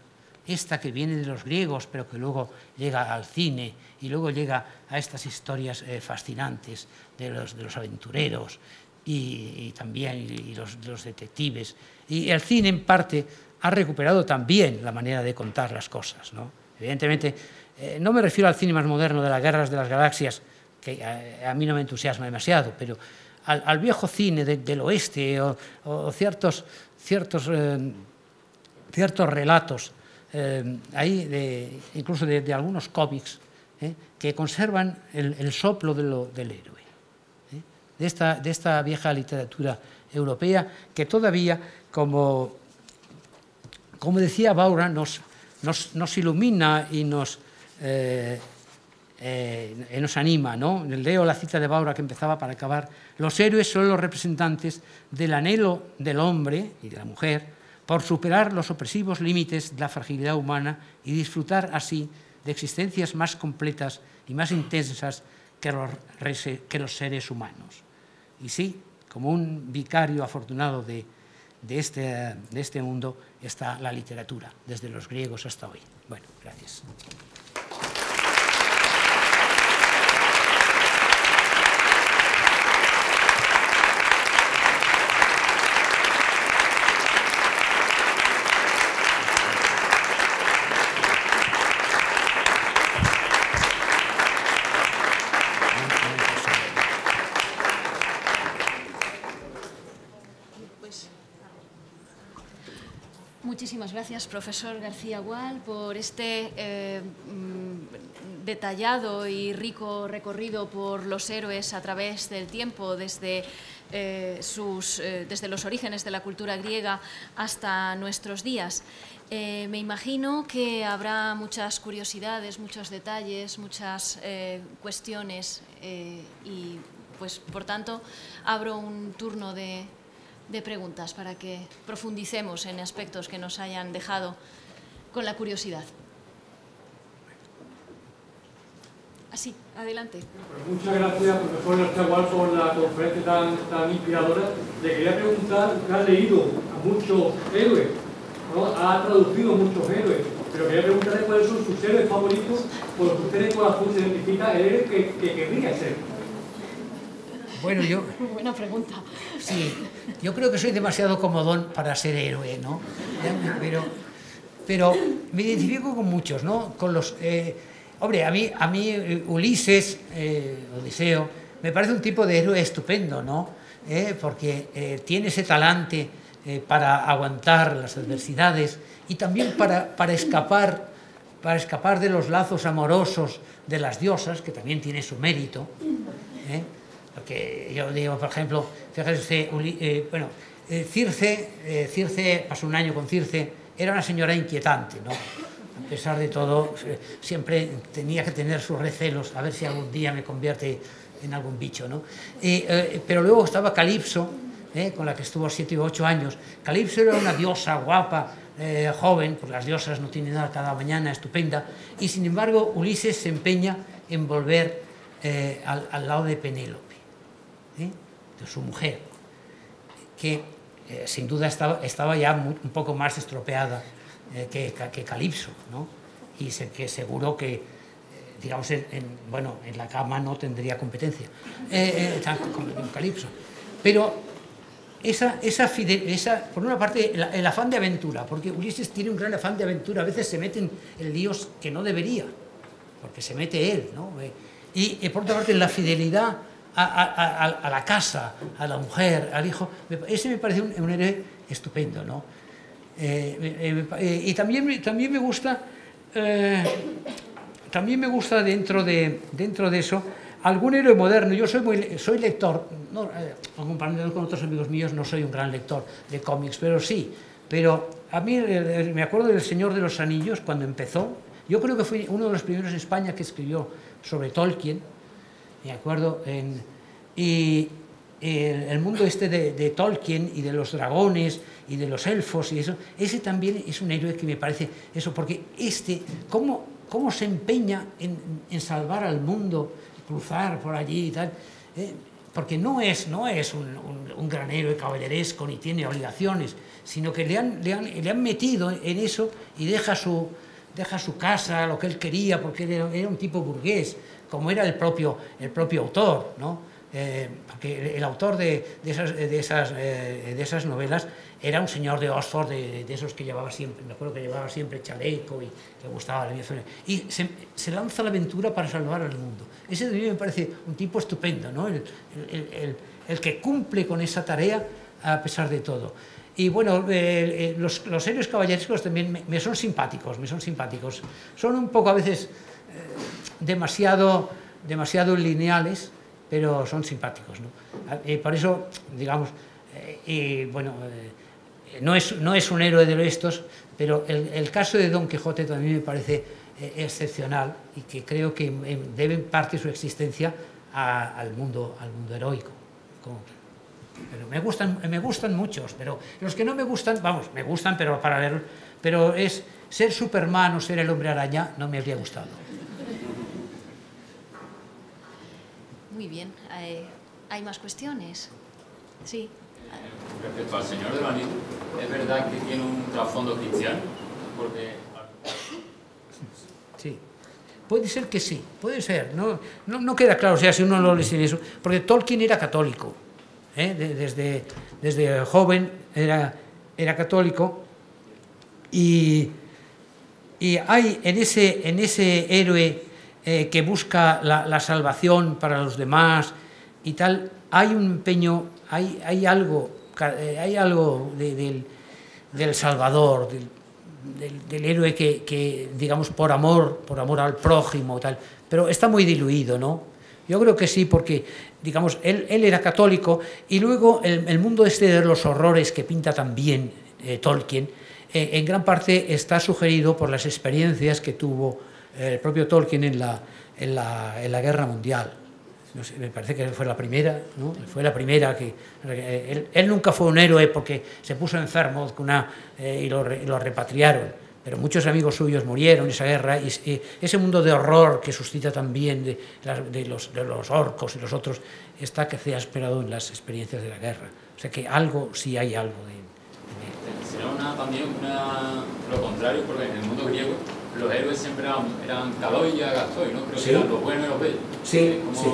esta que viene de los griegos, pero que luego llega al cine y luego llega a estas historias fascinantes de los aventureros y también de los detectives. Y el cine, en parte, ha recuperado también la manera de contar las cosas, ¿no? Evidentemente, no me refiero al cine más moderno de las guerras de las galaxias, que a mí no me entusiasma demasiado, pero al viejo cine del oeste o ciertos relatos, incluso de algunos cómics, que conservan el soplo del héroe, de esta vieja literatura europea que todavía, como decía Baura, nos ilumina y nos anima, ¿no? Leo la cita de Baura que empezaba para acabar: los héroes son los representantes del anhelo del hombre y de la mujer por superar los opresivos límites de la fragilidad humana y disfrutar así de existencias más completas y más intensas que los seres humanos. Y sí, como un vicario afortunado de este mundo está la literatura, desde los griegos hasta hoy. Bueno, gracias. Muchísimas gracias, profesor García Gual, por este detallado y rico recorrido por los héroes a través del tiempo, desde los orígenes de la cultura griega hasta nuestros días. Me imagino que habrá muchas curiosidades, muchos detalles, muchas cuestiones y, pues, por tanto, abro un turno de preguntas para que profundicemos en aspectos que nos hayan dejado con la curiosidad. Así, adelante. Muchas gracias, profesor García Gual, por la conferencia tan inspiradora. Le quería preguntar, usted ha leído a muchos héroes, ¿no? Ha traducido muchos héroes, pero quería preguntarle cuáles son sus héroes favoritos, porque usted en el corazón se identifica el héroe que querría ser. Bueno, Muy buena pregunta. Sí, yo creo que soy demasiado comodón para ser héroe, ¿no? Pero me identifico con muchos, ¿no? Con los... hombre, a mí Ulises, Odiseo, me parece un tipo de héroe estupendo, ¿no? Porque tiene ese talante para aguantar las adversidades y también para escapar de los lazos amorosos de las diosas, que también tiene su mérito, Porque yo digo, por ejemplo, fíjese, Circe, pasó un año con Circe, era una señora inquietante, ¿no? A pesar de todo, siempre tenía que tener sus recelos, a ver si algún día me convierte en algún bicho, ¿no? Pero luego estaba Calipso, con la que estuvo 7 u 8 años. Calipso era una diosa guapa, joven, porque las diosas no tienen nada cada mañana, estupenda, y sin embargo Ulises se empeña en volver al lado de Penélope, de su mujer, que sin duda estaba ya un poco más estropeada que Calipso, ¿no? Y que seguro que, digamos, en la cama no tendría competencia con Calipso. Pero por una parte, el afán de aventura, porque Ulises tiene un gran afán de aventura, a veces se mete en líos que no debería, porque se mete él, ¿no? Y por otra parte, la fidelidad a la casa, a la mujer, al hijo, ese me parece un héroe estupendo, ¿no? Y también me gusta dentro de eso algún héroe moderno. Yo soy lector, no, comparado con otros amigos míos, no soy un gran lector de cómics, pero sí. Pero a mí me acuerdo del Señor de los Anillos cuando empezó. Yo creo que fue uno de los primeros en España que escribió sobre Tolkien, me acuerdo, y el mundo este de Tolkien y de los dragones y de los elfos y eso, ese también es un héroe que me parece eso, porque cómo se empeña en salvar al mundo, cruzar por allí y tal, porque no es un gran héroe caballeresco ni tiene obligaciones, sino que le han metido en eso y deja su casa, lo que él quería, porque era un tipo burgués, como era el propio autor, ¿no? porque el autor de esas novelas era un señor de Oxford, de esos que llevaba siempre, me acuerdo que llevaba siempre chaleco y le gustaba la aviación, y se lanza a la aventura para salvar al mundo. Ese de mí me parece un tipo estupendo, ¿no? El que cumple con esa tarea a pesar de todo. Y bueno, los héroes caballerescos también me son simpáticos, Son un poco a veces demasiado lineales, pero son simpáticos, ¿no? Por eso, digamos, bueno, no es un héroe de estos, pero el caso de Don Quijote también me parece excepcional y que creo que debe parte su existencia al mundo heroico. Pero me gustan muchos, pero los que no me gustan, vamos, me gustan, pero para leer, pero es ser Superman o ser el Hombre Araña no me habría gustado. Muy bien, ¿hay más cuestiones? Sí. Respecto al Señor de los Anillos, ¿es verdad que tiene un trasfondo cristiano? Porque... Sí, puede ser que sí, puede ser, no queda claro, o sea, si uno no le dice eso, porque Tolkien era católico, desde joven era católico, y hay en ese héroe que busca la salvación para los demás y tal, hay un empeño, hay algo del Salvador, del héroe que digamos por amor al prójimo tal, pero está muy diluido, ¿no? Yo creo que sí, porque digamos él era católico, y luego el mundo de los horrores que pinta también Tolkien en gran parte está sugerido por las experiencias que tuvo el propio Tolkien en la Guerra Mundial. No sé, me parece que fue la primera, ¿no? Fue la primera que... Él nunca fue un héroe porque se puso enfermo y lo repatriaron, pero muchos amigos suyos murieron en esa guerra, y ese mundo de horror que suscita también de los orcos y los otros está que se ha esperado en las experiencias de la guerra. O sea que sí hay algo de Será también lo contrario, porque en el mundo griego los héroes siempre eran Caloi y Agastoi, ¿no? Creo que eran los buenos y los bellos. Sí, como sí.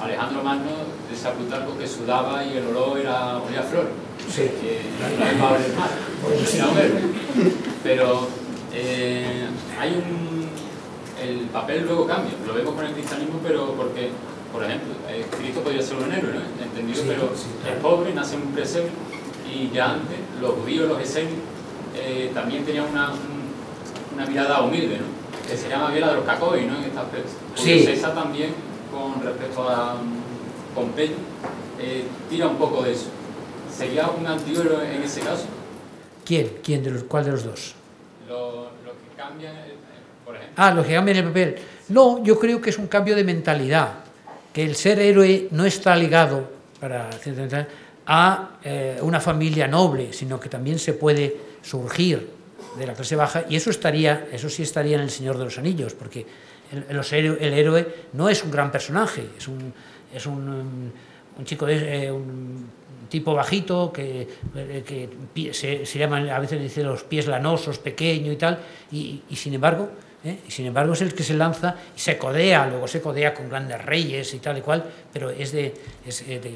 Alejandro Magno decía Plutarco que sudaba y el olor olía a flor. Sí. No es para oler mal, era un héroe. Pero el papel luego cambia. Lo vemos con el cristianismo, pero porque, por ejemplo, Cristo podía ser un héroe, ¿no? Entendido, sí, pero sí, claro. Es pobre, nace en un pesebre, y ya antes los judíos, los esenios, también tenían una mirada humilde, ¿no? Que se llama bien la de los cacoi, ¿no? En este aspecto. Sí. César también, con respecto a Pompeyo, tira un poco de eso. ¿Sería un antihéroe en ese caso? ¿Quién? ¿Cuál de los dos? Los que cambian, por ejemplo. Los que cambian el papel. No, yo creo que es un cambio de mentalidad, que el ser héroe no está ligado a una familia noble, sino que también se puede surgir de la clase baja, y eso sí estaría en El Señor de los Anillos, porque el héroe no es un gran personaje, es un chico, un tipo bajito que se llaman, a veces dice los pies lanosos, pequeño y tal, y sin embargo es el que se lanza y luego se codea con grandes reyes y tal y cual, pero es de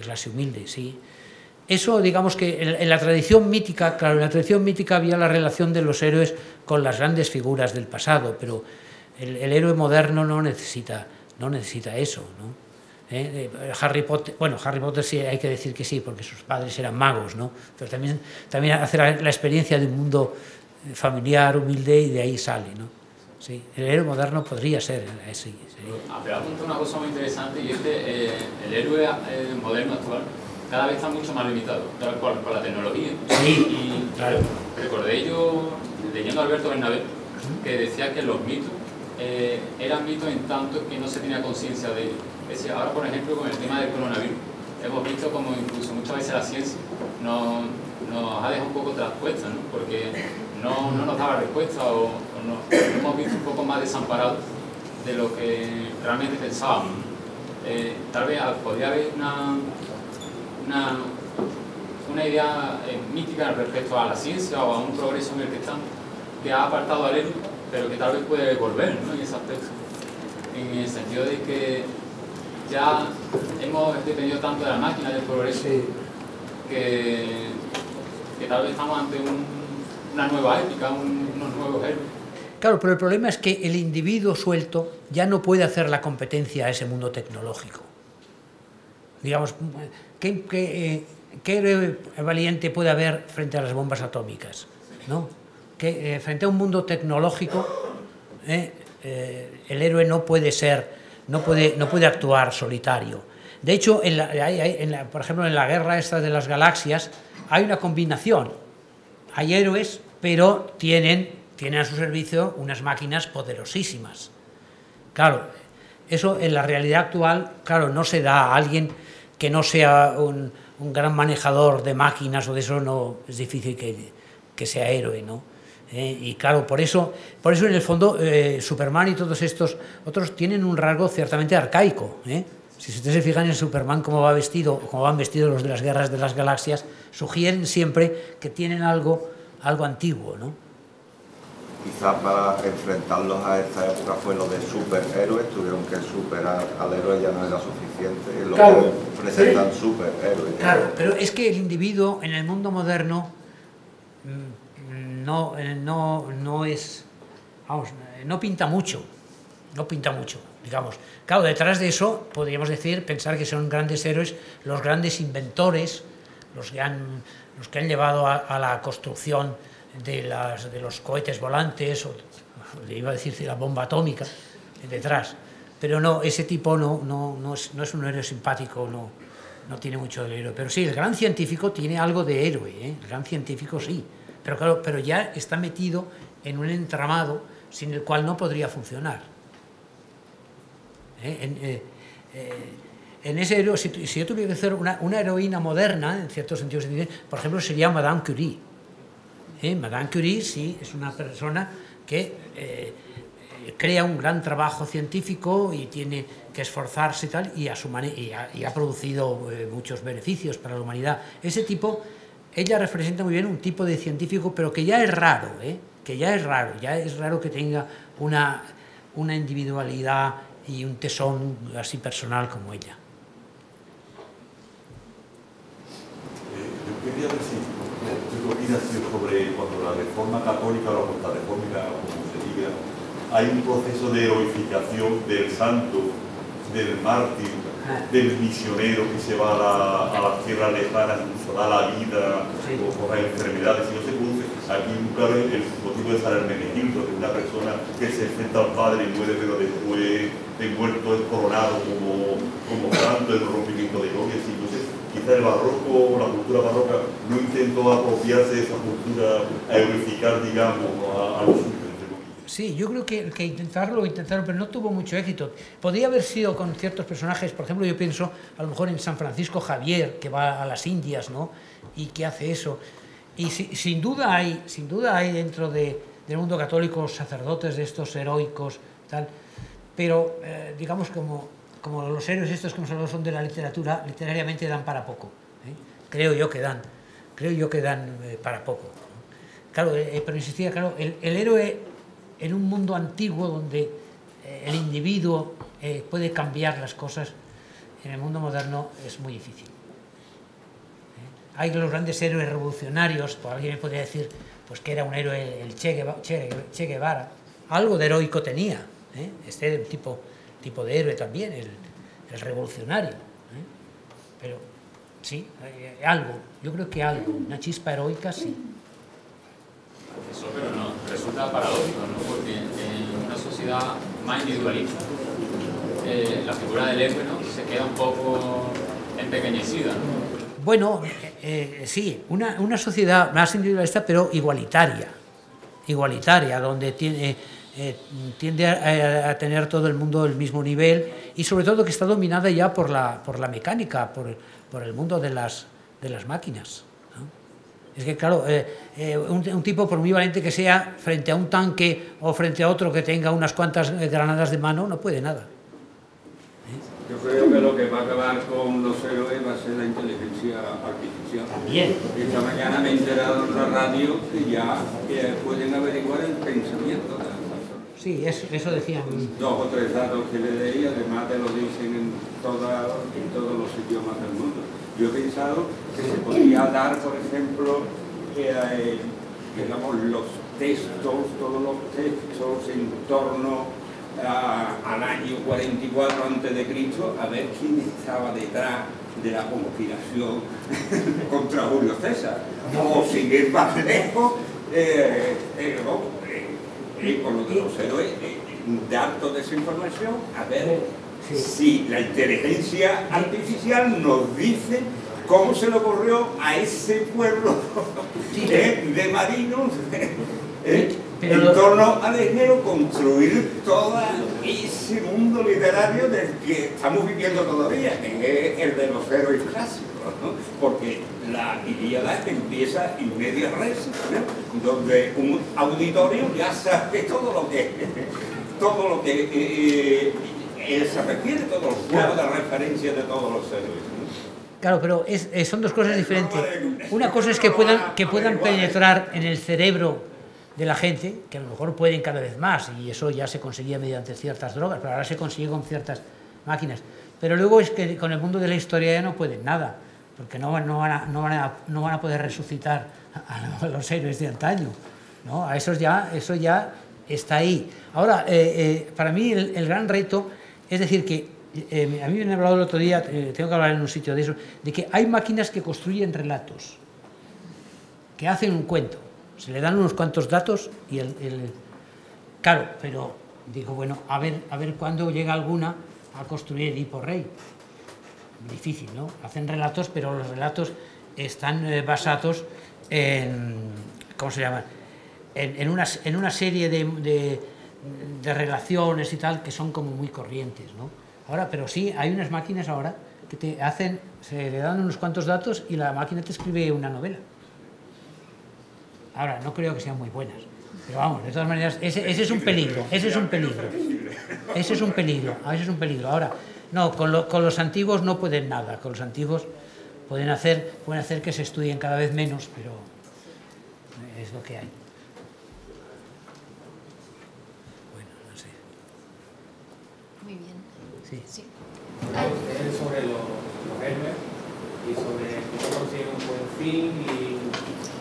clase humilde, sí. Eso, digamos que en la tradición mítica, claro, en la tradición mítica había la relación de los héroes con las grandes figuras del pasado, pero el héroe moderno no necesita eso, ¿no? Harry Potter sí hay que decir que sí, porque sus padres eran magos, ¿no? Pero también hace la experiencia de un mundo familiar, humilde, y de ahí sale, ¿no? Sí, el héroe moderno podría ser así. Pero apunta una cosa muy interesante, y es que el héroe moderno actual cada vez está mucho más limitado por la tecnología. Sí, y claro. Recordé yo, leyendo a Alberto Bernabé, que decía que los mitos eran mitos en tanto que no se tenía conciencia de ellos. Es decir, ahora, por ejemplo, con el tema del coronavirus, hemos visto como incluso muchas veces la ciencia nos ha dejado un poco traspuesta, ¿no? Porque no nos daba respuesta o nos hemos visto un poco más desamparados de lo que realmente pensábamos. Tal vez podría haber una idea mítica respecto a la ciencia o a un progreso en el que estamos, que ha apartado al héroe, pero que tal vez puede volver, ¿no? En ese aspecto, en el sentido de que ya hemos dependido tanto de la máquina, del progreso, que tal vez estamos ante una nueva épica, unos nuevos héroes. Claro, pero el problema es que el individuo suelto ya no puede hacer la competencia a ese mundo tecnológico. Digamos, ¿qué héroe valiente puede haber frente a las bombas atómicas? ¿No? Que frente a un mundo tecnológico, el héroe no puede actuar solitario. De hecho, por ejemplo, en la guerra esta de las galaxias hay una combinación. Hay héroes, pero tienen a su servicio unas máquinas poderosísimas. Claro, eso en la realidad actual, claro, no se da a alguien que no sea un gran manejador de máquinas o de eso, no es difícil que sea héroe, ¿no? Y claro, por eso en el fondo Superman y todos estos otros tienen un rasgo ciertamente arcaico, ¿eh? Si ustedes se fijan en Superman cómo van vestidos los de las guerras de las galaxias, sugieren siempre que tienen algo antiguo, ¿no? Quizás para enfrentarlos a esta época fue lo de superhéroes, tuvieron que superar al héroe, ya no era suficiente, lo claro, que presentan superhéroes. Claro, pero es que el individuo en el mundo moderno no es, vamos, no pinta mucho, digamos. Claro, detrás de eso podríamos pensar que son grandes héroes los grandes inventores, los que han llevado a la construcción de los cohetes volantes, o iba a decir la bomba atómica, detrás. Pero no, ese tipo no es un héroe simpático, no tiene mucho del héroe. Pero sí, el gran científico tiene algo de héroe, ¿eh? El gran científico sí. Pero claro, pero ya está metido en un entramado sin el cual no podría funcionar. En ese héroe, si yo tuviera que hacer una heroína moderna, en ciertos sentidos, por ejemplo, sería Madame Curie. Madame Curie sí es una persona que crea un gran trabajo científico y tiene que esforzarse y tal, y ha producido muchos beneficios para la humanidad. Ese tipo, ella representa muy bien un tipo de científico, pero que ya es raro, ya es raro que tenga una individualidad y un tesón así personal como ella. Yo quería decir, ¿qué opinas sobre cuando la reforma católica o la contrarreforma, como se diga, hay un proceso de heroificación del santo, del mártir, del misionero que se va a las tierras lejanas, incluso da la vida por las enfermedades, y no se produce aquí claro el motivo de San Hermenegildo, de una persona que se enfrenta al Padre y muere, pero después de muerto es coronado como santo en el rompimiento de gloria. Entonces, quizá el barroco, la cultura barroca, no intentó apropiarse de esa cultura a heroificar, digamos, a los suyos. Sí, yo creo que intentaron, pero no tuvo mucho éxito. Podría haber sido con ciertos personajes, por ejemplo, yo pienso a lo mejor en San Francisco Javier, que va a las Indias, ¿no? Y que hace eso. Y sin duda hay dentro del mundo católico sacerdotes de estos heroicos, tal, pero digamos como los héroes estos que nosotros son de la literatura, literariamente dan para poco, ¿eh? Creo yo que dan para poco, ¿no? Claro, pero insistía, claro, el héroe en un mundo antiguo donde el individuo puede cambiar las cosas, en el mundo moderno es muy difícil. Hay los grandes héroes revolucionarios, pues alguien me podría decir pues que era un héroe el Che Guevara, algo de heroico tenía, ¿eh? Este tipo de héroe también, el revolucionario, ¿eh? Pero sí, algo, yo creo que algo, una chispa heroica sí. Eso, pero no, resulta paradójico, ¿no? Porque en una sociedad más individualista, la figura del héroe, ¿no?, se queda un poco empequeñecida, ¿no? Bueno, sí, una sociedad más individualista, pero igualitaria, donde tiende a tener todo el mundo el mismo nivel y sobre todo que está dominada ya por la mecánica, por el mundo de las máquinas. Es que, claro, un tipo, por muy valiente que sea, frente a un tanque o frente a otro que tenga unas cuantas granadas de mano, no puede nada. Yo creo que lo que va a acabar con los héroes va a ser la inteligencia artificial. También. Esta mañana me he enterado en la radio que ya pueden averiguar el pensamiento de las personas. Sí, eso decían. 2 o 3 datos que le leí, además te lo dicen en todos los idiomas del mundo. Yo he pensado que se podría dar, por ejemplo, digamos, los textos, todos los textos en torno al año 44 a.C., a ver quién estaba detrás de la conspiración contra Julio César. O sin ir más lejos, con lo de los héroes, dar toda esa información, a ver si la inteligencia artificial nos dice cómo se le ocurrió a ese pueblo de marinos en torno al Egeo construir todo ese mundo literario del que estamos viviendo todavía, que es el de los héroes clásicos, ¿no? Porque la Ilíada empieza in media res, ¿no? Donde un auditorio ya sabe todo lo que se refiere, todos los juegos de referencia de todos los héroes, ¿no? Claro, pero son dos cosas diferentes. Una cosa es que puedan penetrar en el cerebro de la gente, que a lo mejor pueden cada vez más, y eso ya se conseguía mediante ciertas drogas, pero ahora se consigue con ciertas máquinas. Pero luego es que con el mundo de la historia ya no pueden nada, porque no van a poder resucitar a los héroes de antaño, ¿no? Eso ya está ahí. Ahora, para mí el gran reto es decir que a mí me han hablado el otro día, tengo que hablar en un sitio de eso, de que hay máquinas que construyen relatos, que hacen un cuento, se le dan unos cuantos datos y claro, pero digo, bueno, a ver cuándo llega alguna a construir Edipo Rey. Difícil, ¿no? Hacen relatos, pero los relatos están basados en, ¿cómo se llama? En una serie de relaciones y tal que son como muy corrientes, ¿no? Ahora, pero sí, hay unas máquinas ahora que se le dan unos cuantos datos y la máquina te escribe una novela. Ahora, no creo que sean muy buenas, pero vamos, de todas maneras, ese es un peligro, ese es un peligro. Ahora, no, con los antiguos no pueden nada, con los antiguos pueden hacer que se estudien cada vez menos, pero es lo que hay. Bueno, no sé. Muy bien. Sí. Es sobre los héroes y sobre cómo consiguen un buen fin y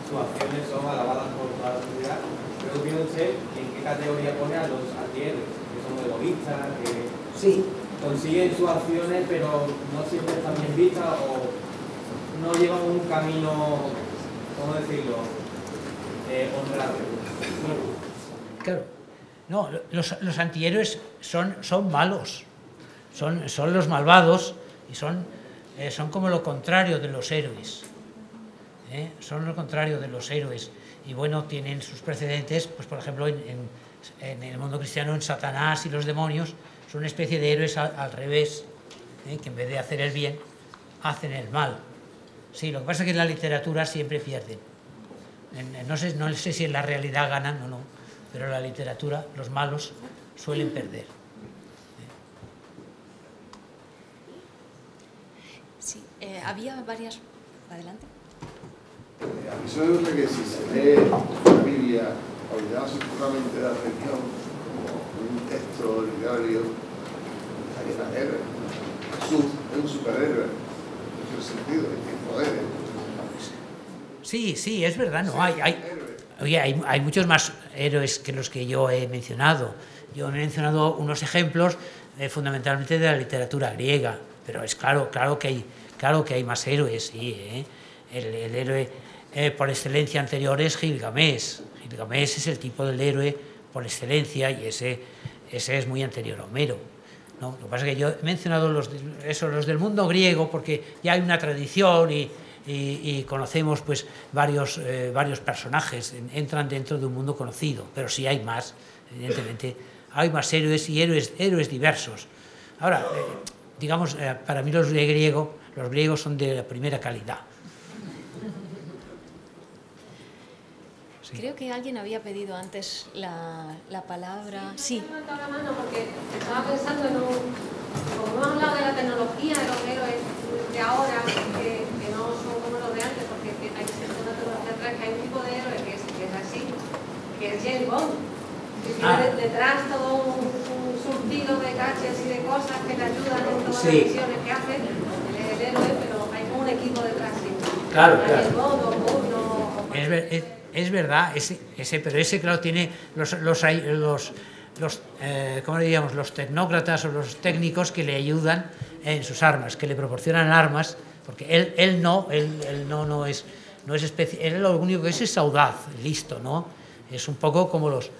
sus acciones son alabadas por toda la sociedad. Pero tiene usted en qué categoría pone a los antihéroes, que son egoístas, que consiguen sus acciones pero no siempre están bien vistas o no llevan un camino, ¿cómo decirlo?, honrado. Claro, no, los antihéroes son malos. Son los malvados y son como lo contrario de los héroes. Son lo contrario de los héroes. Y bueno, tienen sus precedentes, pues por ejemplo, en el mundo cristiano, en Satanás y los demonios, son una especie de héroes al revés, que en vez de hacer el bien, hacen el mal. Sí, lo que pasa es que en la literatura siempre pierden. No sé si en la realidad ganan o no, pero en la literatura los malos suelen perder. Sí, había varias... Adelante. A mí se me gusta que si se lee la Biblia olvidándose puramente de la religión como un texto literario, hay una héroe. Jesús es un superhéroe, en ese sentido, tiene poderes. Sí, es verdad, no hay muchos más héroes que los que yo he mencionado. Yo he mencionado unos ejemplos fundamentalmente de la literatura griega, pero es claro que hay más héroes, sí. El héroe por excelencia anterior es Gilgamesh. Gilgamesh es el tipo del héroe por excelencia y ese es muy anterior a Homero, ¿no? Lo que pasa es que yo he mencionado los del mundo griego porque ya hay una tradición y conocemos pues varios personajes, entran dentro de un mundo conocido, pero sí hay más, evidentemente, hay más héroes y héroes diversos. Ahora, digamos, para mí los griegos son de la primera calidad. Sí. Creo que alguien había pedido antes la palabra. Sí. He levantado la mano porque estaba pensando como hemos hablado de la tecnología, de los héroes de ahora, que no son como los de antes, porque hay cierta tecnología atrás, que hay un tipo de héroe que es así, que es James Bond. que tiene detrás todo un surtido de gadgets y de cosas que le ayudan en todas las misiones que hace, el héroe, pero hay como un equipo detrás. Claro, claro. Es verdad, pero ese claro tiene ¿cómo diríamos? Los tecnócratas o los técnicos que le ayudan en sus armas, que le proporcionan armas, porque él no es especial, él lo único que es audaz, listo, ¿no? Es un poco como los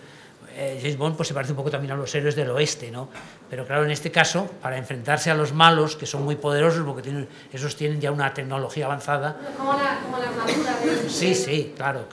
James Bond, pues se parece un poco también a los héroes del oeste, ¿no? Pero claro, en este caso, para enfrentarse a los malos, que son muy poderosos, porque esos tienen ya una tecnología avanzada. Como la armadura de... Sí, claro,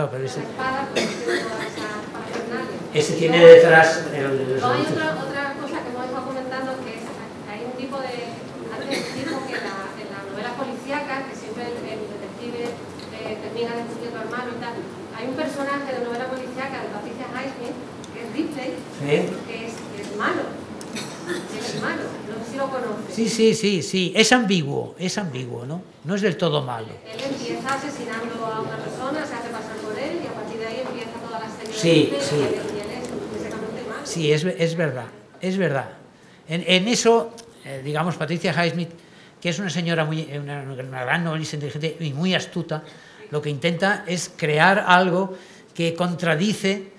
pero ese... La espada, pues tiene toda esa parafernalia. Ese tiene detrás... Hay otra cosa que hemos estado comentando, que es hay un tipo de... Antes dijo que en la novela policíaca, que siempre el detective termina descubriendo al malo y tal, hay un personaje de novela policíaca de Patricia Highsmith, que es Ripley, que es malo. Es malo, no sé si lo conoces. Sí, es ambiguo, ¿no? No es del todo malo. Él empieza asesinando a una persona, se hace pasar por él y a partir de ahí empieza toda la serie Sí. Y él es físicamente malo. Sí, es verdad. En eso, digamos, Patricia Highsmith, que es una señora, una gran novelista inteligente y muy astuta, lo que intenta es crear algo que contradice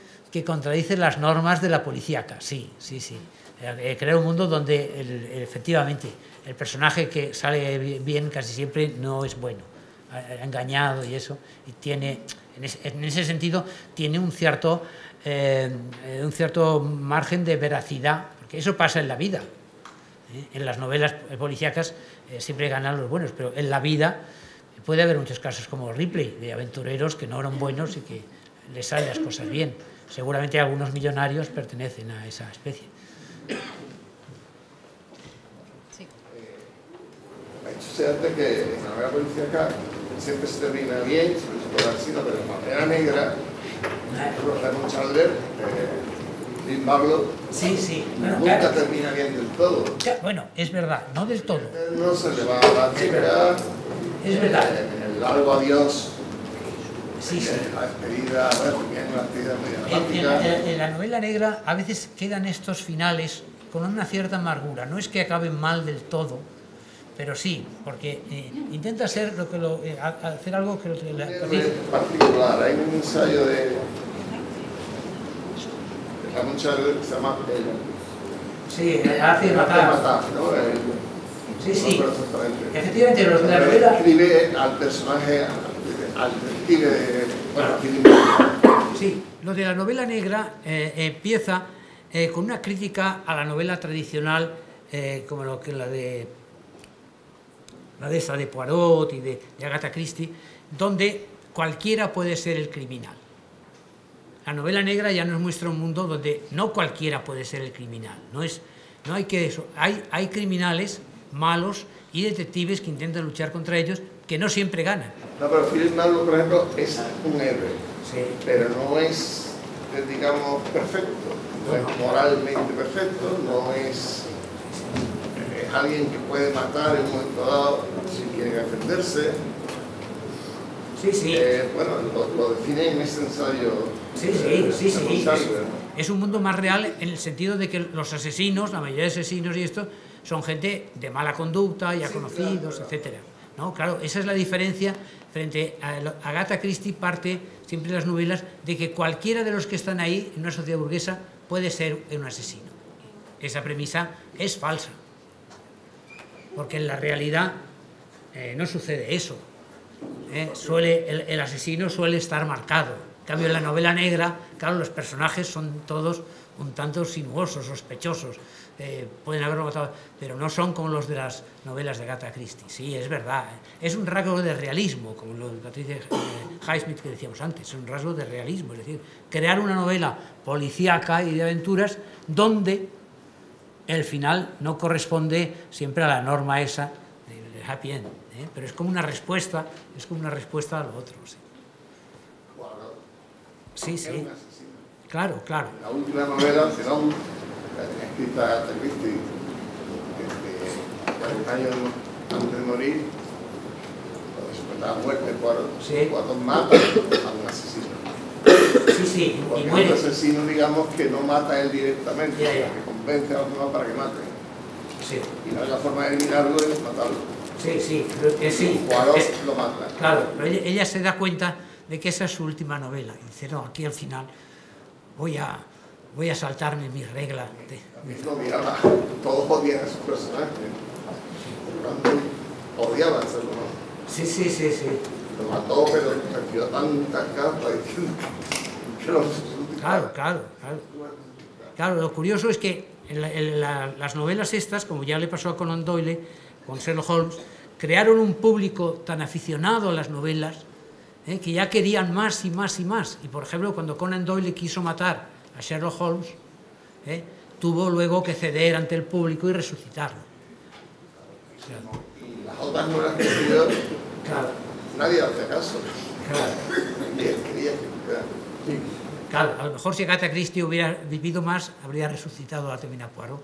las normas de la policíaca. Sí. Crear un mundo donde efectivamente el personaje que sale bien casi siempre no es bueno, ha engañado y eso, y tiene, en ese sentido, tiene un cierto margen de veracidad, porque eso pasa en la vida. En las novelas policíacas siempre ganan los buenos, pero en la vida puede haber muchos casos como Ripley, de aventureros que no eran buenos y que les salen las cosas bien. Seguramente algunos millonarios pertenecen a esa especie. Sí. Ha dicho usted antes que en la novela policíaca siempre se termina bien, pero en la novela negra, Raymond Chandler, Lynn Barlow, nunca termina bien del todo. Bueno, es verdad, no del todo. No se le va a la chica, es verdad. El largo adiós. Sí. La despedida, una despedida medio dramática. En la novela negra a veces quedan estos finales con una cierta amargura. No es que acaben mal del todo, pero sí, porque intenta hacer hacer algo que en particular, hay un ensayo de Raymond Chandler que se llama Hace matar. ¿no? Sí. No exactamente. Efectivamente, los de la novela... Escribe al personaje, al detective de... Sí, lo de la novela negra empieza con una crítica a la novela tradicional, como la de esa de Poirot y de Agatha Christie, donde cualquiera puede ser el criminal. La novela negra ya nos muestra un mundo donde no cualquiera puede ser el criminal. Hay criminales malos y detectives que intentan luchar contra ellos, que no siempre ganan. No, pero Philip Marlowe, por ejemplo, es un héroe, pero no es, digamos, perfecto, no es moralmente perfecto, no es alguien que puede matar en un momento dado si quiere defenderse. Bueno, lo define en ese ensayo. Es un mundo más real en el sentido de que los asesinos, la mayoría de asesinos y esto, son gente de mala conducta, ya conocidos, etcétera. ¿No? Claro, esa es la diferencia frente a Agatha Christie. Parte siempre en las novelas de que cualquiera de los que están ahí en una sociedad burguesa puede ser un asesino. Esa premisa es falsa, porque en la realidad no sucede eso. El asesino suele estar marcado. En cambio, en la novela negra, claro, los personajes son todos un tanto sinuosos, sospechosos. Pueden haberlo matado, pero no son como los de las novelas de Agatha Christie. Sí, es verdad. Es un rasgo de realismo, como lo de Patricia Highsmith que decíamos antes. Es un rasgo de realismo, es decir, crear una novela policíaca y de aventuras donde el final no corresponde siempre a la norma esa de happy end, pero es como una respuesta, a lo otro. Sí. Claro. La última novela, Zenón, escrita Agatha Christie, 40 años antes de morir, después de la muerte, Poirot mata a un asesino. Sí, Porque es un asesino, digamos, que no mata él directamente, que convence a los demás para que maten. Sí. Y la única forma de eliminarlo es matarlo. Sí. Poirot lo mata. Claro, pero ella se da cuenta de que esa es su última novela. Y dice, no, aquí al final voy a saltarme mis reglas. No, miraba, todos odian a sus personajes. Odiaba hacerlo, ¿no? Sí. Lo mató, pero recibió tantas cartas diciendo que lo... Claro, lo curioso es que las novelas estas, como ya le pasó a Conan Doyle con Sherlock Holmes, crearon un público tan aficionado a las novelas que ya querían más y más y más. Y por ejemplo, cuando Conan Doyle quiso matar a Sherlock Holmes, tuvo luego que ceder ante el público y resucitarlo. Y las otras novelas que escribió, nadie hace caso. Y él quería que... Claro, a lo mejor si Agatha Christie hubiera vivido más, habría resucitado a Artemisia Poirot.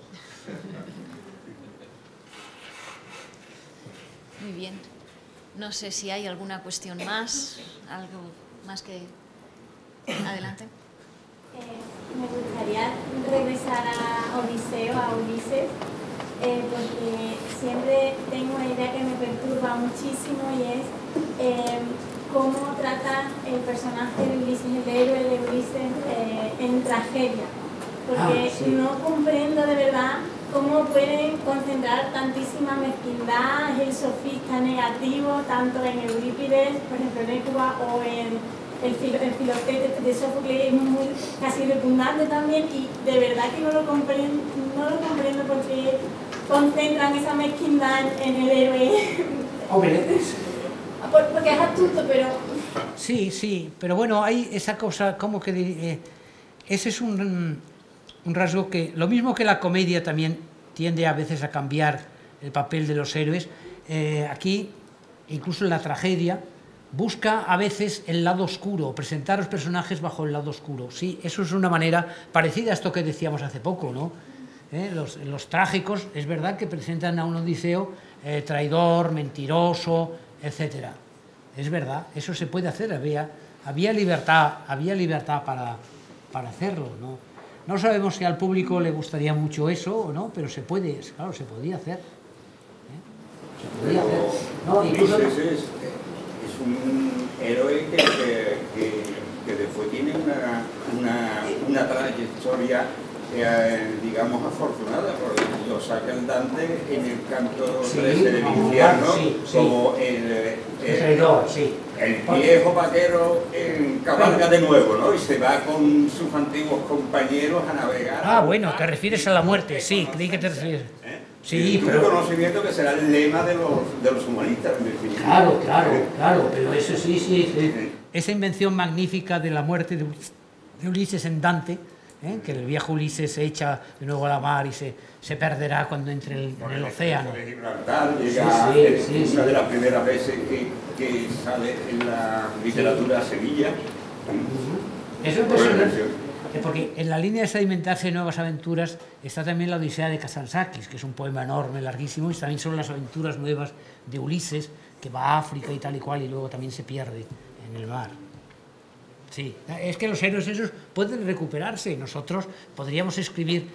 Muy bien. No sé si hay alguna cuestión más, algo más que... Adelante. Me gustaría regresar a Odiseo, a Ulises, porque siempre tengo una idea que me perturba muchísimo y es cómo trata el personaje de Ulises, el héroe de Ulises, en tragedia. Porque no comprendo de verdad cómo pueden concentrar tantísima mezquindad, el sofista negativo, tanto en Eurípides, por ejemplo en Hécuba, o en el Filoctetes de Sófocles, es muy casi repugnante también, y de verdad que no lo comprendo porque concentran esa mezquindad en el héroe. Hombre, porque es astuto, pero... Sí, pero bueno, hay esa cosa, como que... ese es un rasgo que, lo mismo que la comedia también tiende a veces a cambiar el papel de los héroes, aquí, incluso en la tragedia, busca a veces el lado oscuro, presentar a los personajes bajo el lado oscuro. Sí, eso es una manera parecida a esto que decíamos hace poco, ¿no? Los trágicos, es verdad que presentan a un Odiseo traidor, mentiroso, etcétera. Es verdad, eso se puede hacer, había libertad para hacerlo, ¿no? No sabemos si al público le gustaría mucho eso o no, pero se puede, claro, se podía hacer. Se podía hacer. No, incluso... es un héroe que después tiene una trayectoria, digamos, afortunada, porque lo sacan Dante en el canto 13 del infierno, como el viejo vaquero cabalga de nuevo, ¿no? Y se va con sus antiguos compañeros a navegar. Ah, bueno, te refieres a la muerte, sí, creí que te refieres. Sí, pero... un conocimiento que será el lema de los humanistas. Claro, pero eso sí. Esa invención magnífica de la muerte de Ulises en Dante, que el viejo Ulises se echa de nuevo a la mar y se perderá cuando entre en el océano. Una de las primeras veces que sale en la literatura Sevilla. Es impresionante, porque en la línea de sedimentarse nuevas aventuras está también la Odisea de Kazantzakis, que es un poema enorme, larguísimo, y también son las aventuras nuevas de Ulises, que va a África y tal y cual, y luego también se pierde en el mar. Sí, es que los héroes esos pueden recuperarse. Nosotros podríamos escribir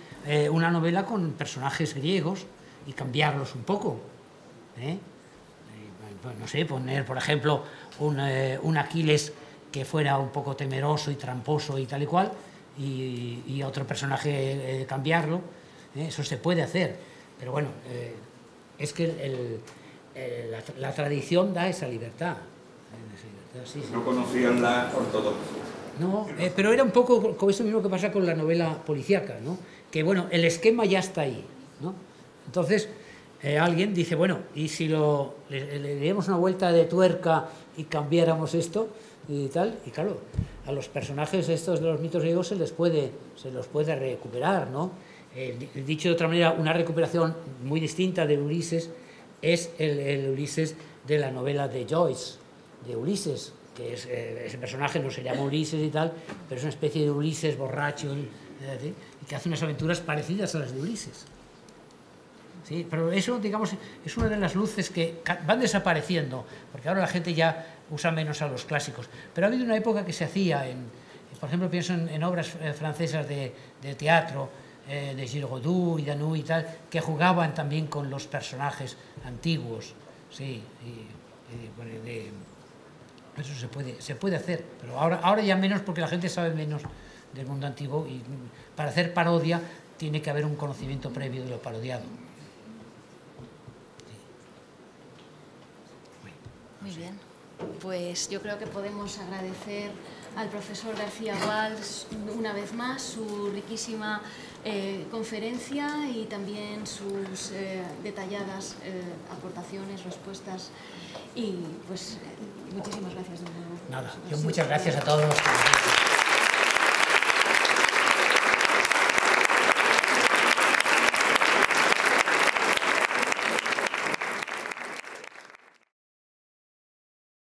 una novela con personajes griegos y cambiarlos un poco. No sé, poner, por ejemplo, un Aquiles que fuera un poco temeroso y tramposo y tal y cual, y otro personaje cambiarlo. Eso se puede hacer. Pero bueno, es que la tradición da esa libertad. No conocían la ortodoxia. No, pero era un poco como eso mismo que pasa con la novela policíaca, ¿no? Que bueno, el esquema ya está ahí, ¿no? Entonces, alguien dice, bueno, ¿y si le diéramos una vuelta de tuerca y cambiáramos esto y tal? Y claro, a los personajes estos de los mitos griegos se los puede recuperar, ¿no? Dicho de otra manera, una recuperación muy distinta de Ulises es el Ulises de la novela de Joyce, de Ulises, que ese personaje no se llama Ulises y tal, pero es una especie de Ulises borracho y que hace unas aventuras parecidas a las de Ulises. ¿Sí? Pero eso, digamos, es una de las luces que van desapareciendo, porque ahora la gente ya usa menos a los clásicos. Pero ha habido una época que se hacía, por ejemplo, pienso en obras francesas de teatro, de Gilles Rodou y Danou y tal, que jugaban también con los personajes antiguos. Sí, bueno, eso se puede hacer, pero ahora ya menos, porque la gente sabe menos del mundo antiguo, y para hacer parodia tiene que haber un conocimiento previo de lo parodiado. Muy bien, pues yo creo que podemos agradecer al profesor García Guals una vez más su riquísima conferencia y también sus detalladas aportaciones, respuestas, y pues muchísimas gracias de nuevo. Nada, muchas gracias a todos.